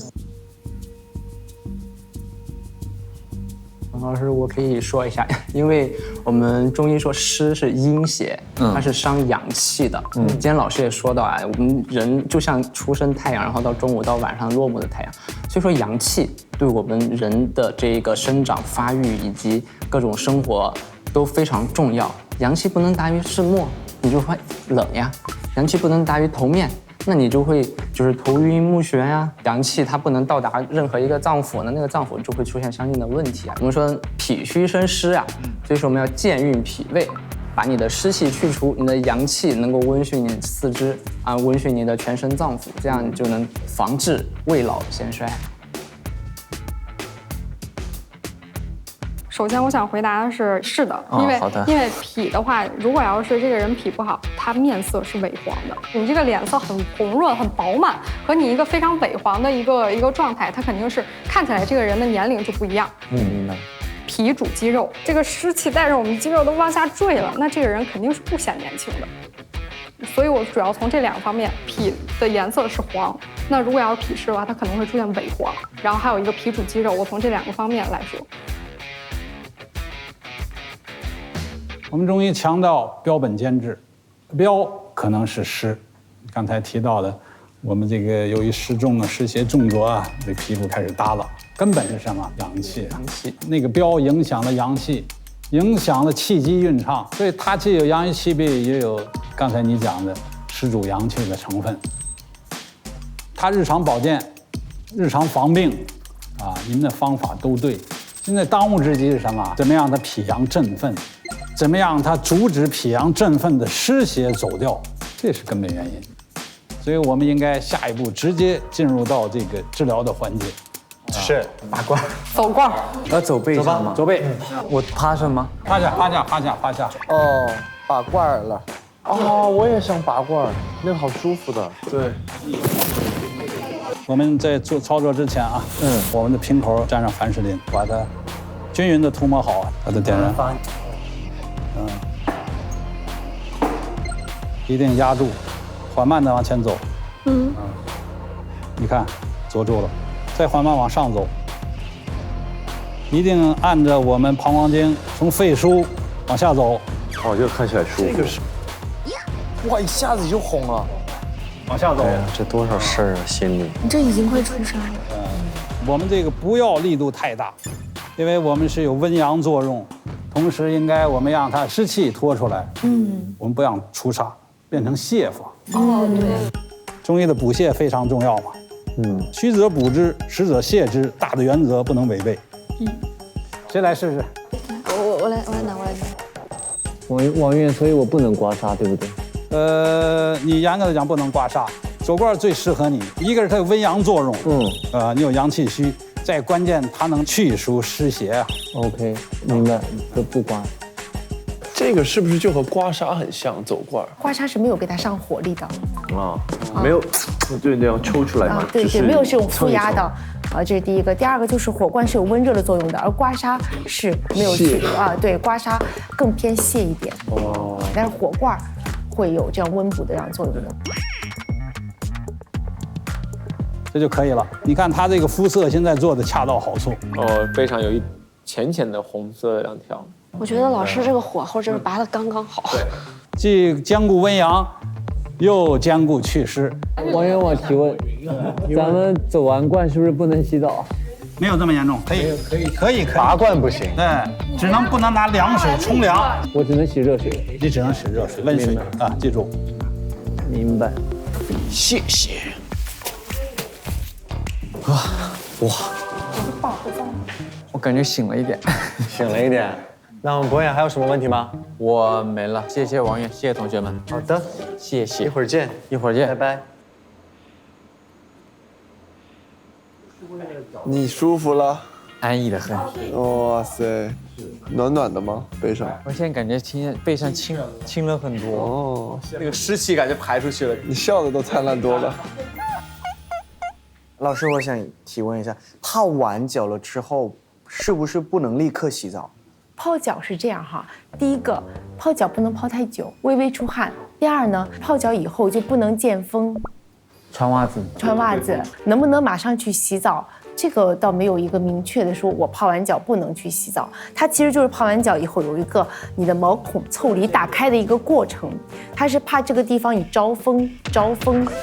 Speaker 5: 王老师，我可以说一下，因为我们中医说湿是阴邪，它是伤阳气的。今天老师也说到啊，我们人就像初升太阳，然后到中午到晚上落幕的太阳，所以说阳气对我们人的这个生长发育以及各种生活都非常重要。阳气不能达于世末，你就会冷呀；阳气不能达于头面，那你就会就是头晕目眩呀。阳气它不能到达任何一个脏腑呢，那个脏腑就会出现相应的问题啊。我们说脾虚生湿啊，所以说我们要健运脾胃，把你的湿气去除，你的阳气能够温煦你四肢啊，温煦你的全身脏腑，这样你就能防治未老先衰。
Speaker 7: 首先，我想回答的是的，因为脾的话，如果要是这个人脾不好，他面色是萎黄的。你这个脸色很红润、很饱满，和你一个非常萎黄的一个状态，它肯定是看起来这个人的年龄就不一样。
Speaker 15: 明白。
Speaker 7: 脾主肌肉，这个湿气带着我们肌肉都往下坠了，那这个人肯定是不显年轻的。所以我主要从这两个方面，脾的颜色是黄，那如果要是脾湿的话，它可能会出现萎黄。然后还有一个脾主肌肉，我从这两个方面来说。
Speaker 3: 我们中医强调标本兼治，标可能是湿，刚才提到的，我们这个由于湿重啊、湿邪重浊啊，这皮肤开始耷拉。根本是什么？阳气。阳气那个标影响了阳气，影响了气机运畅，所以它既有阳于气闭，也有刚才你讲的湿主阳气的成分。它日常保健、日常防病啊，您的方法都对。现在当务之急是什么？怎么样它脾阳振奋？怎么样它阻止脾阳振奋的湿邪走掉？这是根本原因。所以我们应该下一步直接进入到这个治疗的环节。
Speaker 16: 是拔罐、
Speaker 7: 走罐，
Speaker 15: 要走背上吗？
Speaker 3: 走背。
Speaker 15: 我趴着吗？
Speaker 3: 趴下。
Speaker 14: 哦，拔罐了。哦，我也想拔罐，那个好舒服的。对。
Speaker 3: 我们在做操作之前啊，我们的瓶口沾上凡士林，把它均匀的涂抹好，把它点燃。一定压住，缓慢的往前走。你看，坐住了。再缓慢往上走，一定按着我们膀胱经从肺腧往下走。
Speaker 14: 哦，这个看起来舒服。这个是，哇，一下子就红了。
Speaker 3: 往下走，
Speaker 14: 哎呀，这多少事儿啊，心里。
Speaker 17: 你这已经快出痧了。
Speaker 3: 我们这个不要力度太大，因为我们是有温阳作用，同时应该我们让它湿气脱出来。我们不让出痧，变成泻法。
Speaker 17: 哦，对。
Speaker 3: 中医的补泻非常重要嘛。虚则补之，实则泻之，大的原则不能违背。谁来试试？
Speaker 17: 我来拿。
Speaker 14: 王院，所以我不能刮痧，对不对？
Speaker 3: 你严格的讲不能刮痧，手罐最适合你。一个是它有温阳作用，你有阳气虚；再关键它能去除湿邪啊。
Speaker 12: OK， 明白，不刮。这个是不是就和刮痧很像？走罐
Speaker 18: 刮痧是没有给它上火力的
Speaker 14: 啊，没有，就那样抽出来嘛。
Speaker 18: 对对，没有这种负压的。这是第一个。第二个就是火罐是有温热的作用的，而刮痧是没有去对，刮痧更偏泻一点。哦，但是火罐会有这样温补的这样作用的。
Speaker 3: 这就可以了。你看它这个肤色现在做的恰到好处。
Speaker 8: 背上有一浅浅的红色的2条。
Speaker 9: 我觉得老师这个火候就是拔得刚刚好。
Speaker 3: 对，既兼顾温阳，又兼顾祛湿。
Speaker 15: 王源，我提问，咱们走完罐是不是不能洗澡？
Speaker 3: 没有这么严重，可以。
Speaker 16: 拔罐不行，
Speaker 3: 对，不能拿凉水冲凉。
Speaker 15: 我只能洗热水，
Speaker 3: 你只能洗热水、温水啊，记住。
Speaker 15: 明白。
Speaker 14: 谢谢。
Speaker 15: 哇，我感觉醒了一点，
Speaker 16: 醒了一点。那我们博远还有什么问题吗？
Speaker 15: 我没了，谢谢王源，谢谢同学们。
Speaker 16: 好的，
Speaker 15: 谢谢，
Speaker 16: 一会儿见，拜拜。
Speaker 20: 你舒服了？
Speaker 15: 安逸的很。
Speaker 20: 哇塞，暖暖的吗？背上？
Speaker 15: 我现在感觉背上轻了很多。
Speaker 20: 哦，
Speaker 8: 那个湿气感觉排出去了，
Speaker 20: 你笑的都灿烂多了。
Speaker 4: 老师，我想提问一下，泡完脚了之后，是不是不能立刻洗澡？
Speaker 18: 泡脚是这样哈，第一个，泡脚不能泡太久，微微出汗。第二呢，泡脚以后就不能见风，
Speaker 15: 穿袜子，
Speaker 18: 能不能马上去洗澡？这个倒没有一个明确的说，我泡完脚不能去洗澡。它其实就是泡完脚以后有一个你的毛孔腠理打开的一个过程，它是怕这个地方你招风。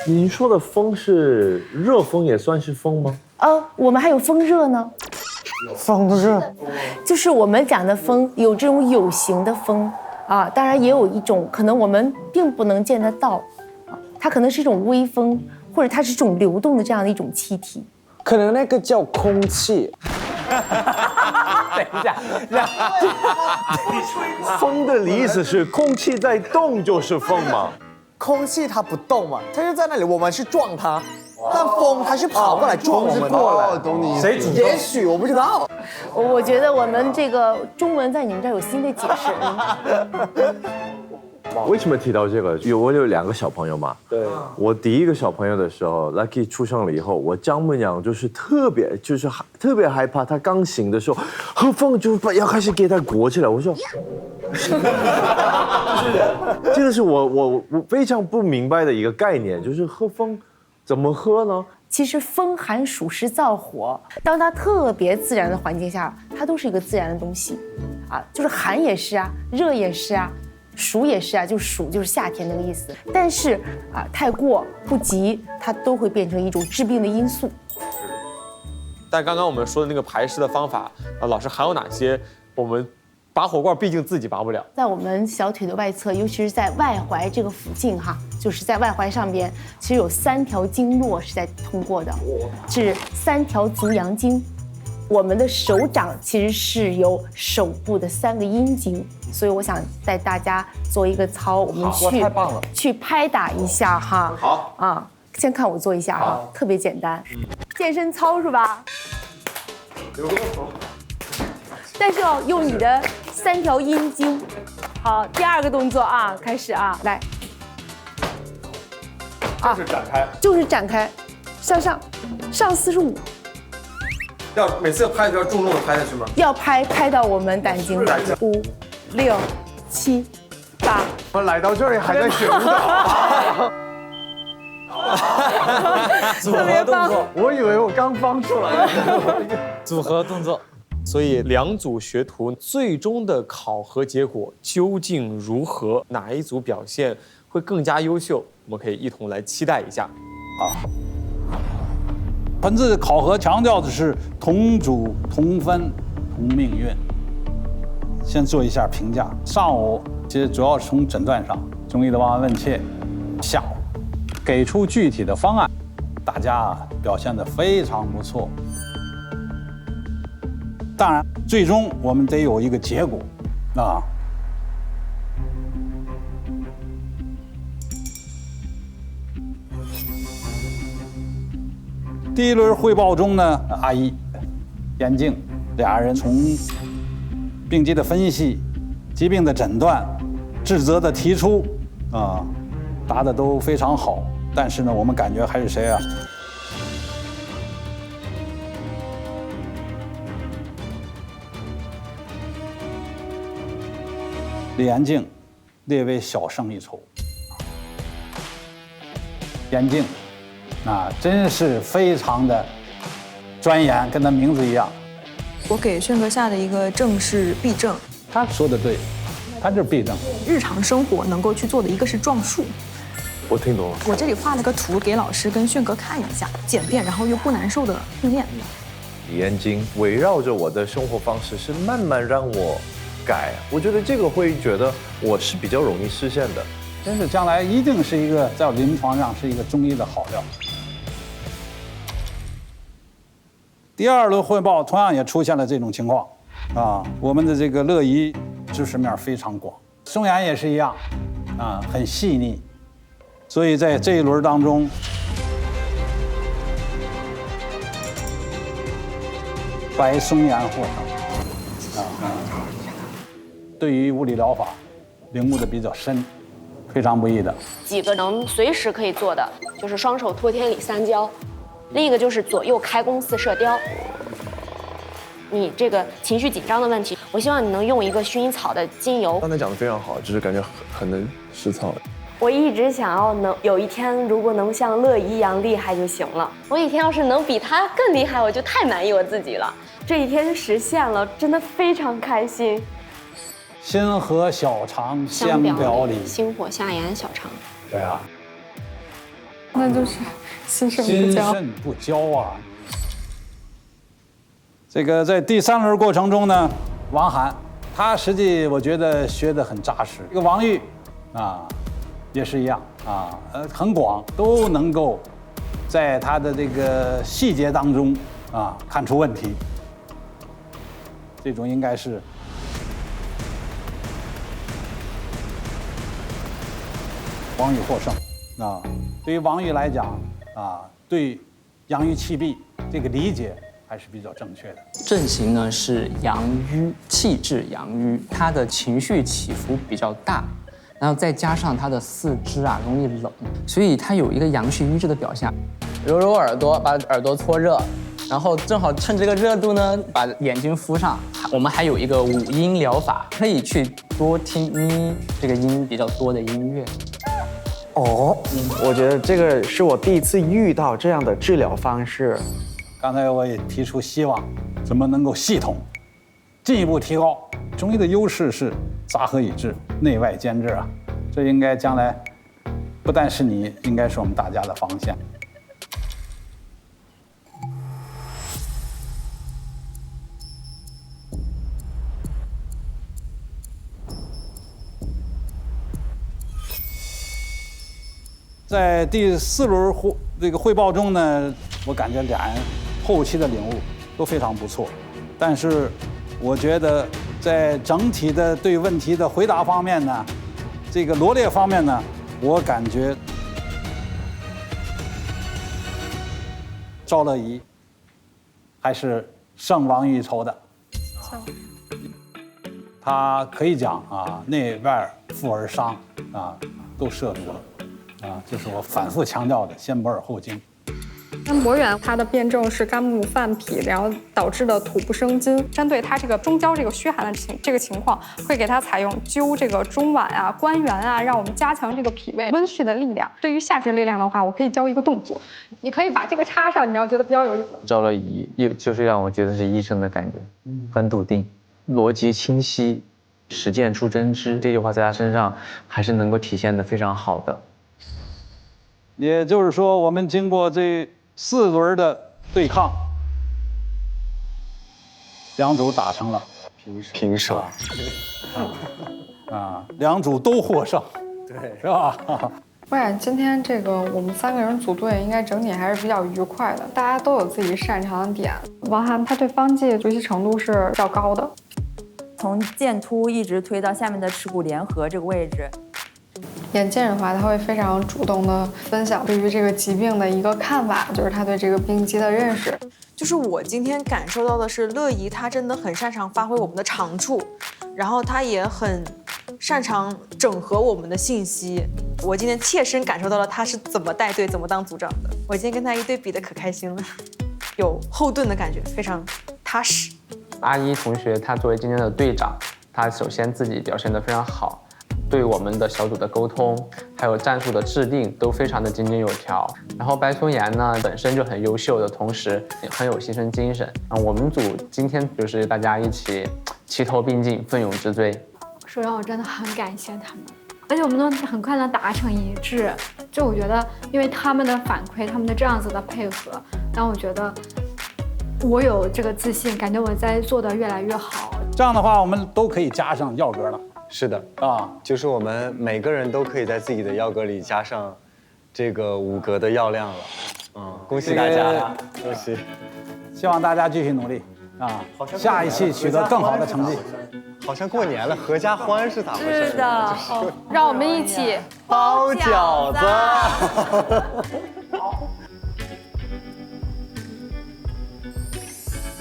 Speaker 14: 您说的风是热风也算是风吗？
Speaker 18: 我们还有风热呢。
Speaker 4: 风热
Speaker 18: 就是我们讲的风，有这种有形的风啊，当然也有一种可能我们并不能见得到，它可能是一种微风，或者它是这种流动的这样的一种气体。
Speaker 4: 可能那个叫空气。
Speaker 14: 等一下，风的意思是空气在动就是风吗？
Speaker 4: 空气它不动嘛，它就在那里，我们是撞它，但风它是跑过来撞我们的。
Speaker 20: 懂你意思。
Speaker 4: 谁主动？也许我不知道。
Speaker 18: 我觉得我们这个中文在你们这儿有新的解释。
Speaker 14: 为什么提到这个？我有2个小朋友嘛。
Speaker 8: 对。
Speaker 14: 我第一个小朋友的时候 ，Lucky 出生了以后，我丈母娘就是特别害怕，他刚醒的时候，喝风就要开始给他裹起来。我说，这个是我非常不明白的一个概念，就是喝风怎么喝呢？
Speaker 18: 其实风寒暑湿燥火，当它特别自然的环境下，它都是一个自然的东西，就是寒也是啊，热也是啊。暑也是啊，就暑就是夏天那个意思。但是太过不及，它都会变成一种致病的因素。
Speaker 8: 但刚刚我们说的那个排湿的方法，老师还有哪些？我们拔火罐毕竟自己拔不了，
Speaker 18: 在我们小腿的外侧，尤其是在外踝这个附近哈，就是在外踝上边，其实有3条经络是在通过的，是3条足阳经。我们的手掌其实是由手部的3个阴经，所以我想带大家做一个操，我们去拍打一下哈。好先看我做一下哈，特别简单，健身操是吧？但是要用你的3条阴经。好，第2个动作啊，开始啊，来，就是展开，向上45。
Speaker 8: 要每次拍都要重重的拍下去吗？
Speaker 18: 要拍到我们胆经5、6、7、8。
Speaker 20: 我来到这里还在学舞蹈。
Speaker 15: 组合动作，
Speaker 20: 我以为我刚放出来。
Speaker 15: 组合动作。
Speaker 8: 所以2组学徒最终的考核结果究竟如何？哪一组表现会更加优秀？我们可以一同来期待一下。
Speaker 3: 本次考核强调的是同主同分同命运。先做一下评价。上午其实主要是从诊断上，中医的望闻问切；下午给出具体的方案，大家表现得非常不错。当然，最终我们得有一个结果啊。第一轮汇报中呢，阿姨严静俩人从病机的分析、疾病的诊断、治责的提出答得都非常好。但是呢，我们感觉还是谁啊？李延静略微小胜一筹。严静真是非常的钻研，跟他名字一样。
Speaker 17: 我给炫哥下的一个正是避正。
Speaker 3: 他说的对，他就是避正。
Speaker 17: 日常生活能够去做的一个是撞树。
Speaker 14: 我听懂了。
Speaker 17: 我这里画了个图给老师跟炫哥看一下，简便然后又不难受的训练。
Speaker 14: 李延金围绕着我的生活方式是慢慢让我改，我觉得这个会觉得我是比较容易实现的。
Speaker 3: 真是将来一定是一个在临床上是一个中医的好料。第2轮汇报同样也出现了这种情况我们的这个乐仪知识面非常广，松岩也是一样很细腻，所以在这一轮当中，白松岩获胜对于物理疗法领悟的比较深，非常不易的。
Speaker 9: 几个能随时可以做的，就是双手托天理3交，另一个就是左右开弓4射雕。你这个情绪紧张的问题，我希望你能用一个薰衣草的精油。
Speaker 12: 刚才讲的非常好，就是感觉很能实操。
Speaker 9: 我一直想要有一天，如果能像乐仪一样厉害就行了。我一天要是能比他更厉害，我就太满意我自己了。这一天实现了，真的非常开心。
Speaker 3: 心和小肠相表里，
Speaker 9: 心火下炎小肠。
Speaker 3: 对啊，
Speaker 7: 那就是心肾
Speaker 3: 不交这个在第3轮过程中呢，王涵他实际我觉得学得很扎实。这个王玉也是一样很广，都能够在他的这个细节当中看出问题。这种应该是王宇获胜对于王宇来讲对阳于气闭这个理解还是比较正确的。
Speaker 5: 症型呢是阳瘀，气滞阳瘀，他的情绪起伏比较大，然后再加上他的四肢容易冷，所以他有一个阳虚瘀滞的表现。揉揉耳朵，把耳朵搓热，然后正好趁这个热度呢，把眼睛敷上。我们还有一个5音疗法，可以去多听咪这个音比较多的音乐。
Speaker 4: 我觉得这个是我第一次遇到这样的治疗方式。
Speaker 3: 刚才我也提出希望，怎么能够系统进一步提高？中医的优势是杂合以治，内外兼治这应该将来不但是你，应该是我们大家的方向。在第4轮汇报中呢，我感觉俩人后期的领悟都非常不错，但是我觉得在整体的对问题的回答方面呢，这个罗列方面呢，我感觉赵乐怡还是胜王玉筹的。他可以讲内外妇儿伤都涉足了。就是我反复强调的先博尔后精。
Speaker 7: 山伯远他的辩证是肝木犯脾，然后导致的土不生金。针对他这个中焦这个虚寒的这个情况，会给他采用灸这个中脘关元让我们加强这个脾胃温煦的力量。对于下肢力量的话，我可以教一个动作，你可以把这个插上，你要觉得比较有意思。
Speaker 15: 赵乐怡就是让我觉得是医生的感觉，很笃定，逻辑清晰，实践出真知。这句话在他身上还是能够体现得非常好的。
Speaker 3: 也就是说，我们经过这4轮的对抗，两组打成了
Speaker 14: 平手，
Speaker 3: 两组都获胜，
Speaker 7: 对，
Speaker 3: 是吧？
Speaker 7: 不然今天这个我们3个人组队，应该整体还是比较愉快的，大家都有自己擅长的点。王涵他对方剂熟悉程度是比较高的，
Speaker 10: 从剑突一直推到下面的耻骨联合这个位置。
Speaker 7: 眼见的话，他会非常主动的分享对于这个疾病的一个看法，就是他对这个病机的认识。
Speaker 17: 就是我今天感受到的是，乐怡她真的很擅长发挥我们的长处，然后她也很擅长整合我们的信息。我今天切身感受到了她是怎么带队、怎么当组长的。我今天跟她一对比的可开心了，有后盾的感觉，非常踏实。
Speaker 5: 阿一同学他作为今天的队长，他首先自己表现得非常好，对我们的小组的沟通，还有战术的制定都非常的井井有条。然后白松岩呢本身就很优秀的同时也很有牺牲精神。我们组今天就是大家一起齐头并进，奋勇直追。
Speaker 6: 说让我真的很感谢他们，而且我们都很快的达成一致。就我觉得，因为他们的反馈，他们的这样子的配合，让我觉得我有这个自信，感觉我在做的越来越好。
Speaker 3: 这样的话，我们都可以加上药格了。
Speaker 16: 是的啊，就是我们每个人都可以在自己的药格里加上这个5格的药量了。恭喜大家，恭喜！
Speaker 3: 希望大家继续努力啊，下一期取得更好的成绩。
Speaker 16: 好像过年了，合家欢是咋回事？
Speaker 7: 是的，让我们一起
Speaker 16: 包饺子。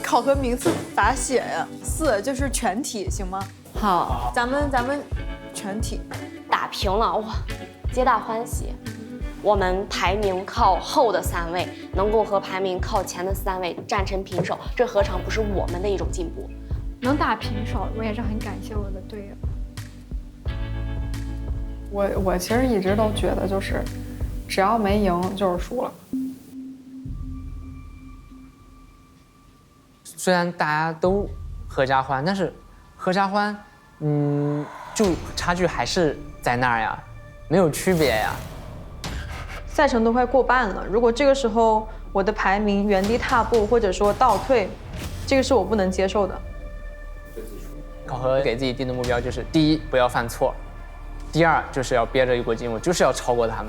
Speaker 17: 考核名次咋写呀？4就是全体，行吗？
Speaker 9: 好，
Speaker 17: 咱们全体
Speaker 9: 打平了，哇，皆大欢喜。我们排名靠后的3位能够和排名靠前的3位战成平手，这何尝不是我们的一种进步？
Speaker 6: 能打平手，我也是很感谢我的队友。
Speaker 7: 我其实一直都觉得，就是只要没赢就是输了。
Speaker 5: 虽然大家都合家欢，但是合家欢，就差距还是在那儿呀，没有区别呀。
Speaker 17: 赛程都快过半了，如果这个时候我的排名原地踏步或者说倒退，这个是我不能接受的。
Speaker 5: 考核给自己定的目标就是：第一，不要犯错；第二，就是要憋着一股劲，我就是要超过他们。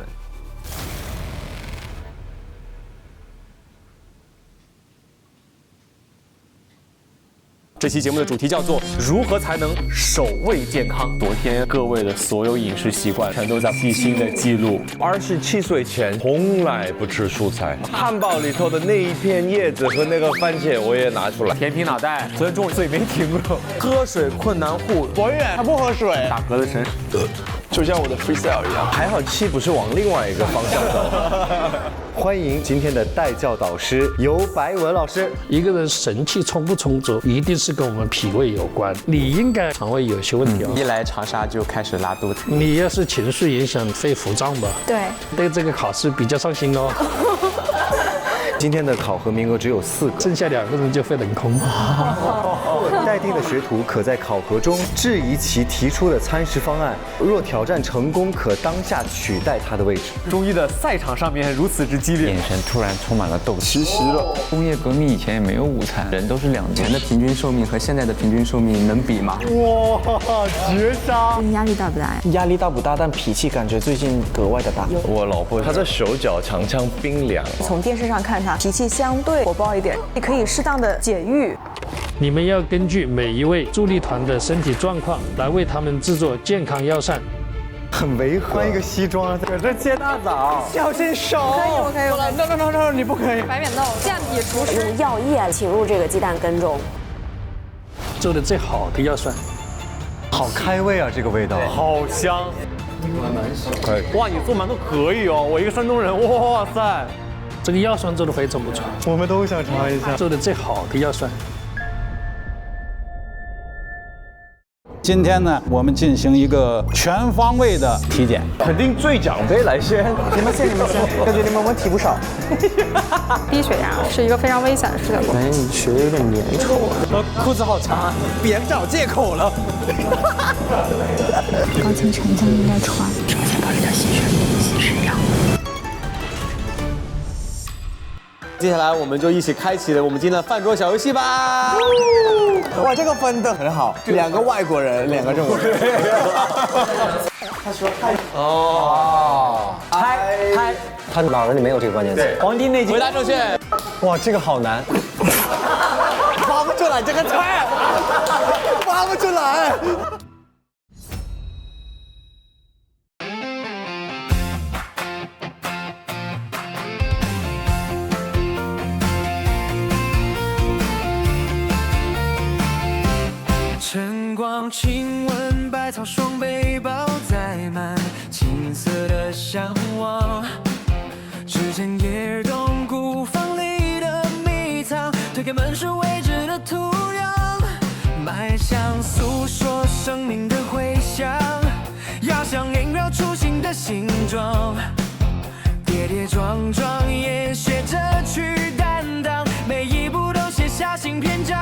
Speaker 8: 这期节目的主题叫做如何才能守卫健康。昨天各位的所有饮食习惯全都在细心的记录。
Speaker 14: 27岁前从来不吃蔬菜，汉堡里头的那一片叶子和那个番茄我也拿出来。
Speaker 8: 甜品脑袋，昨天中午嘴没停过。
Speaker 14: 喝水困难户，
Speaker 16: 博远他不喝水，
Speaker 8: 打嗝的神，
Speaker 14: 就像我的 freestyle 一样。还好气不是往另外一个方向走。
Speaker 16: 欢迎今天的带教导师尤白文老师。
Speaker 21: 一个人神气充不充足，一定是跟我们脾胃有关。你应该肠胃有些问题
Speaker 22: 一来长沙就开始拉肚子。
Speaker 21: 你要是情绪影响肺腹胀吧？
Speaker 6: 对，
Speaker 21: 对这个考试比较上心哦。
Speaker 16: 今天的考核名额只有4个，
Speaker 21: 剩下2个人就会冷空。
Speaker 16: 待定的学徒可在考核中质疑其提出的餐食方案，若挑战成功，可当下取代他的位置。
Speaker 8: 中医的赛场上面如此之激烈，
Speaker 15: 眼神突然充满了斗气。
Speaker 20: 奇了，
Speaker 15: 工业革命以前也没有午餐，人都是2年。
Speaker 22: 以前的平均寿命和现在的平均寿命能比吗？
Speaker 16: 哇，绝杀！
Speaker 10: 压力大不大呀？
Speaker 4: 压力大不大？但脾气感觉最近格外的大。
Speaker 14: 我老婆她的手脚常常冰凉。
Speaker 17: 从电视上看她脾气相对火爆一点，也可以适当的解郁。
Speaker 21: 你们要根据每一位助力团的身体状况来为他们制作健康药膳。
Speaker 16: 很违和，穿一个西装搁这切大枣，小心手！
Speaker 17: 我可以。
Speaker 16: No， 你不可以。
Speaker 7: 白扁豆，健脾除湿。
Speaker 9: 用药液浸入这个鸡蛋羹中，
Speaker 21: 做的最好的药膳，
Speaker 16: 好开胃啊！这个味道
Speaker 8: 好香。可以。哇，你做馒头可以哦，我一个山东人，哇塞，
Speaker 21: 这个药膳做的非常不错，
Speaker 16: 我们都想尝一下。
Speaker 21: 做的最好的药膳。
Speaker 3: 今天呢，我们进行一个全方位的体检，
Speaker 14: 肯定最长辈来先。
Speaker 4: 你们先，感觉你们问题不少。
Speaker 7: 低血压是一个非常危险的事情。
Speaker 22: 哎，你血有点粘稠。
Speaker 4: 裤子好长，别找借口了。
Speaker 6: 高清沉香应该穿，首先考虑到吸食药。
Speaker 8: 接下来我们就一起开启了我们今天的饭桌小游戏吧。
Speaker 4: 哇，这个分的很好，2个外国人，2个中国人。他说嗨。哦，嗨，他脑子里没有这个关键词。《黄帝内经》。
Speaker 8: 回答正确。
Speaker 16: 哇，这个好难。
Speaker 4: 发不出来这个菜，发不出来。
Speaker 2: 亲吻百草双背包载满青涩的向往，指尖也动古房里的迷藏，推开门是未知的土壤，迈向诉说生命的回响，压箱萦绕初心的形状，跌跌撞撞也学着去担当，每一步都写下新篇章。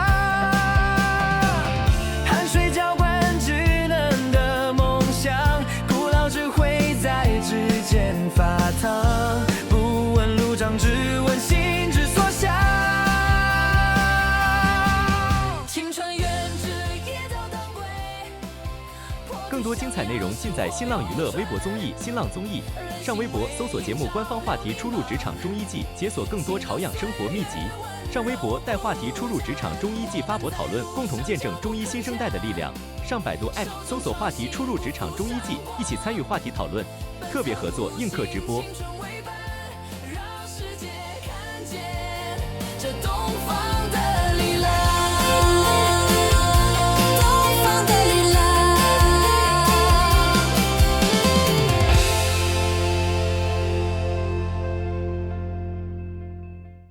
Speaker 2: 汗水浇灌稚嫩的梦想，古老智慧在指尖发烫，不问路障，只问心之所向。青春远志也早当归。
Speaker 1: 更多精彩内容尽在新浪娱乐微博综艺、新浪综艺。上微博搜索节目官方话题“初入职场中医季”，解锁更多朝养生活秘籍。上微博带话题“初入职场中医季”发博讨论，共同见证中医新生代的力量。上百度 App 搜索话题“初入职场中医季”，一起参与话题讨论。特别合作映客直播。
Speaker 2: 这东方的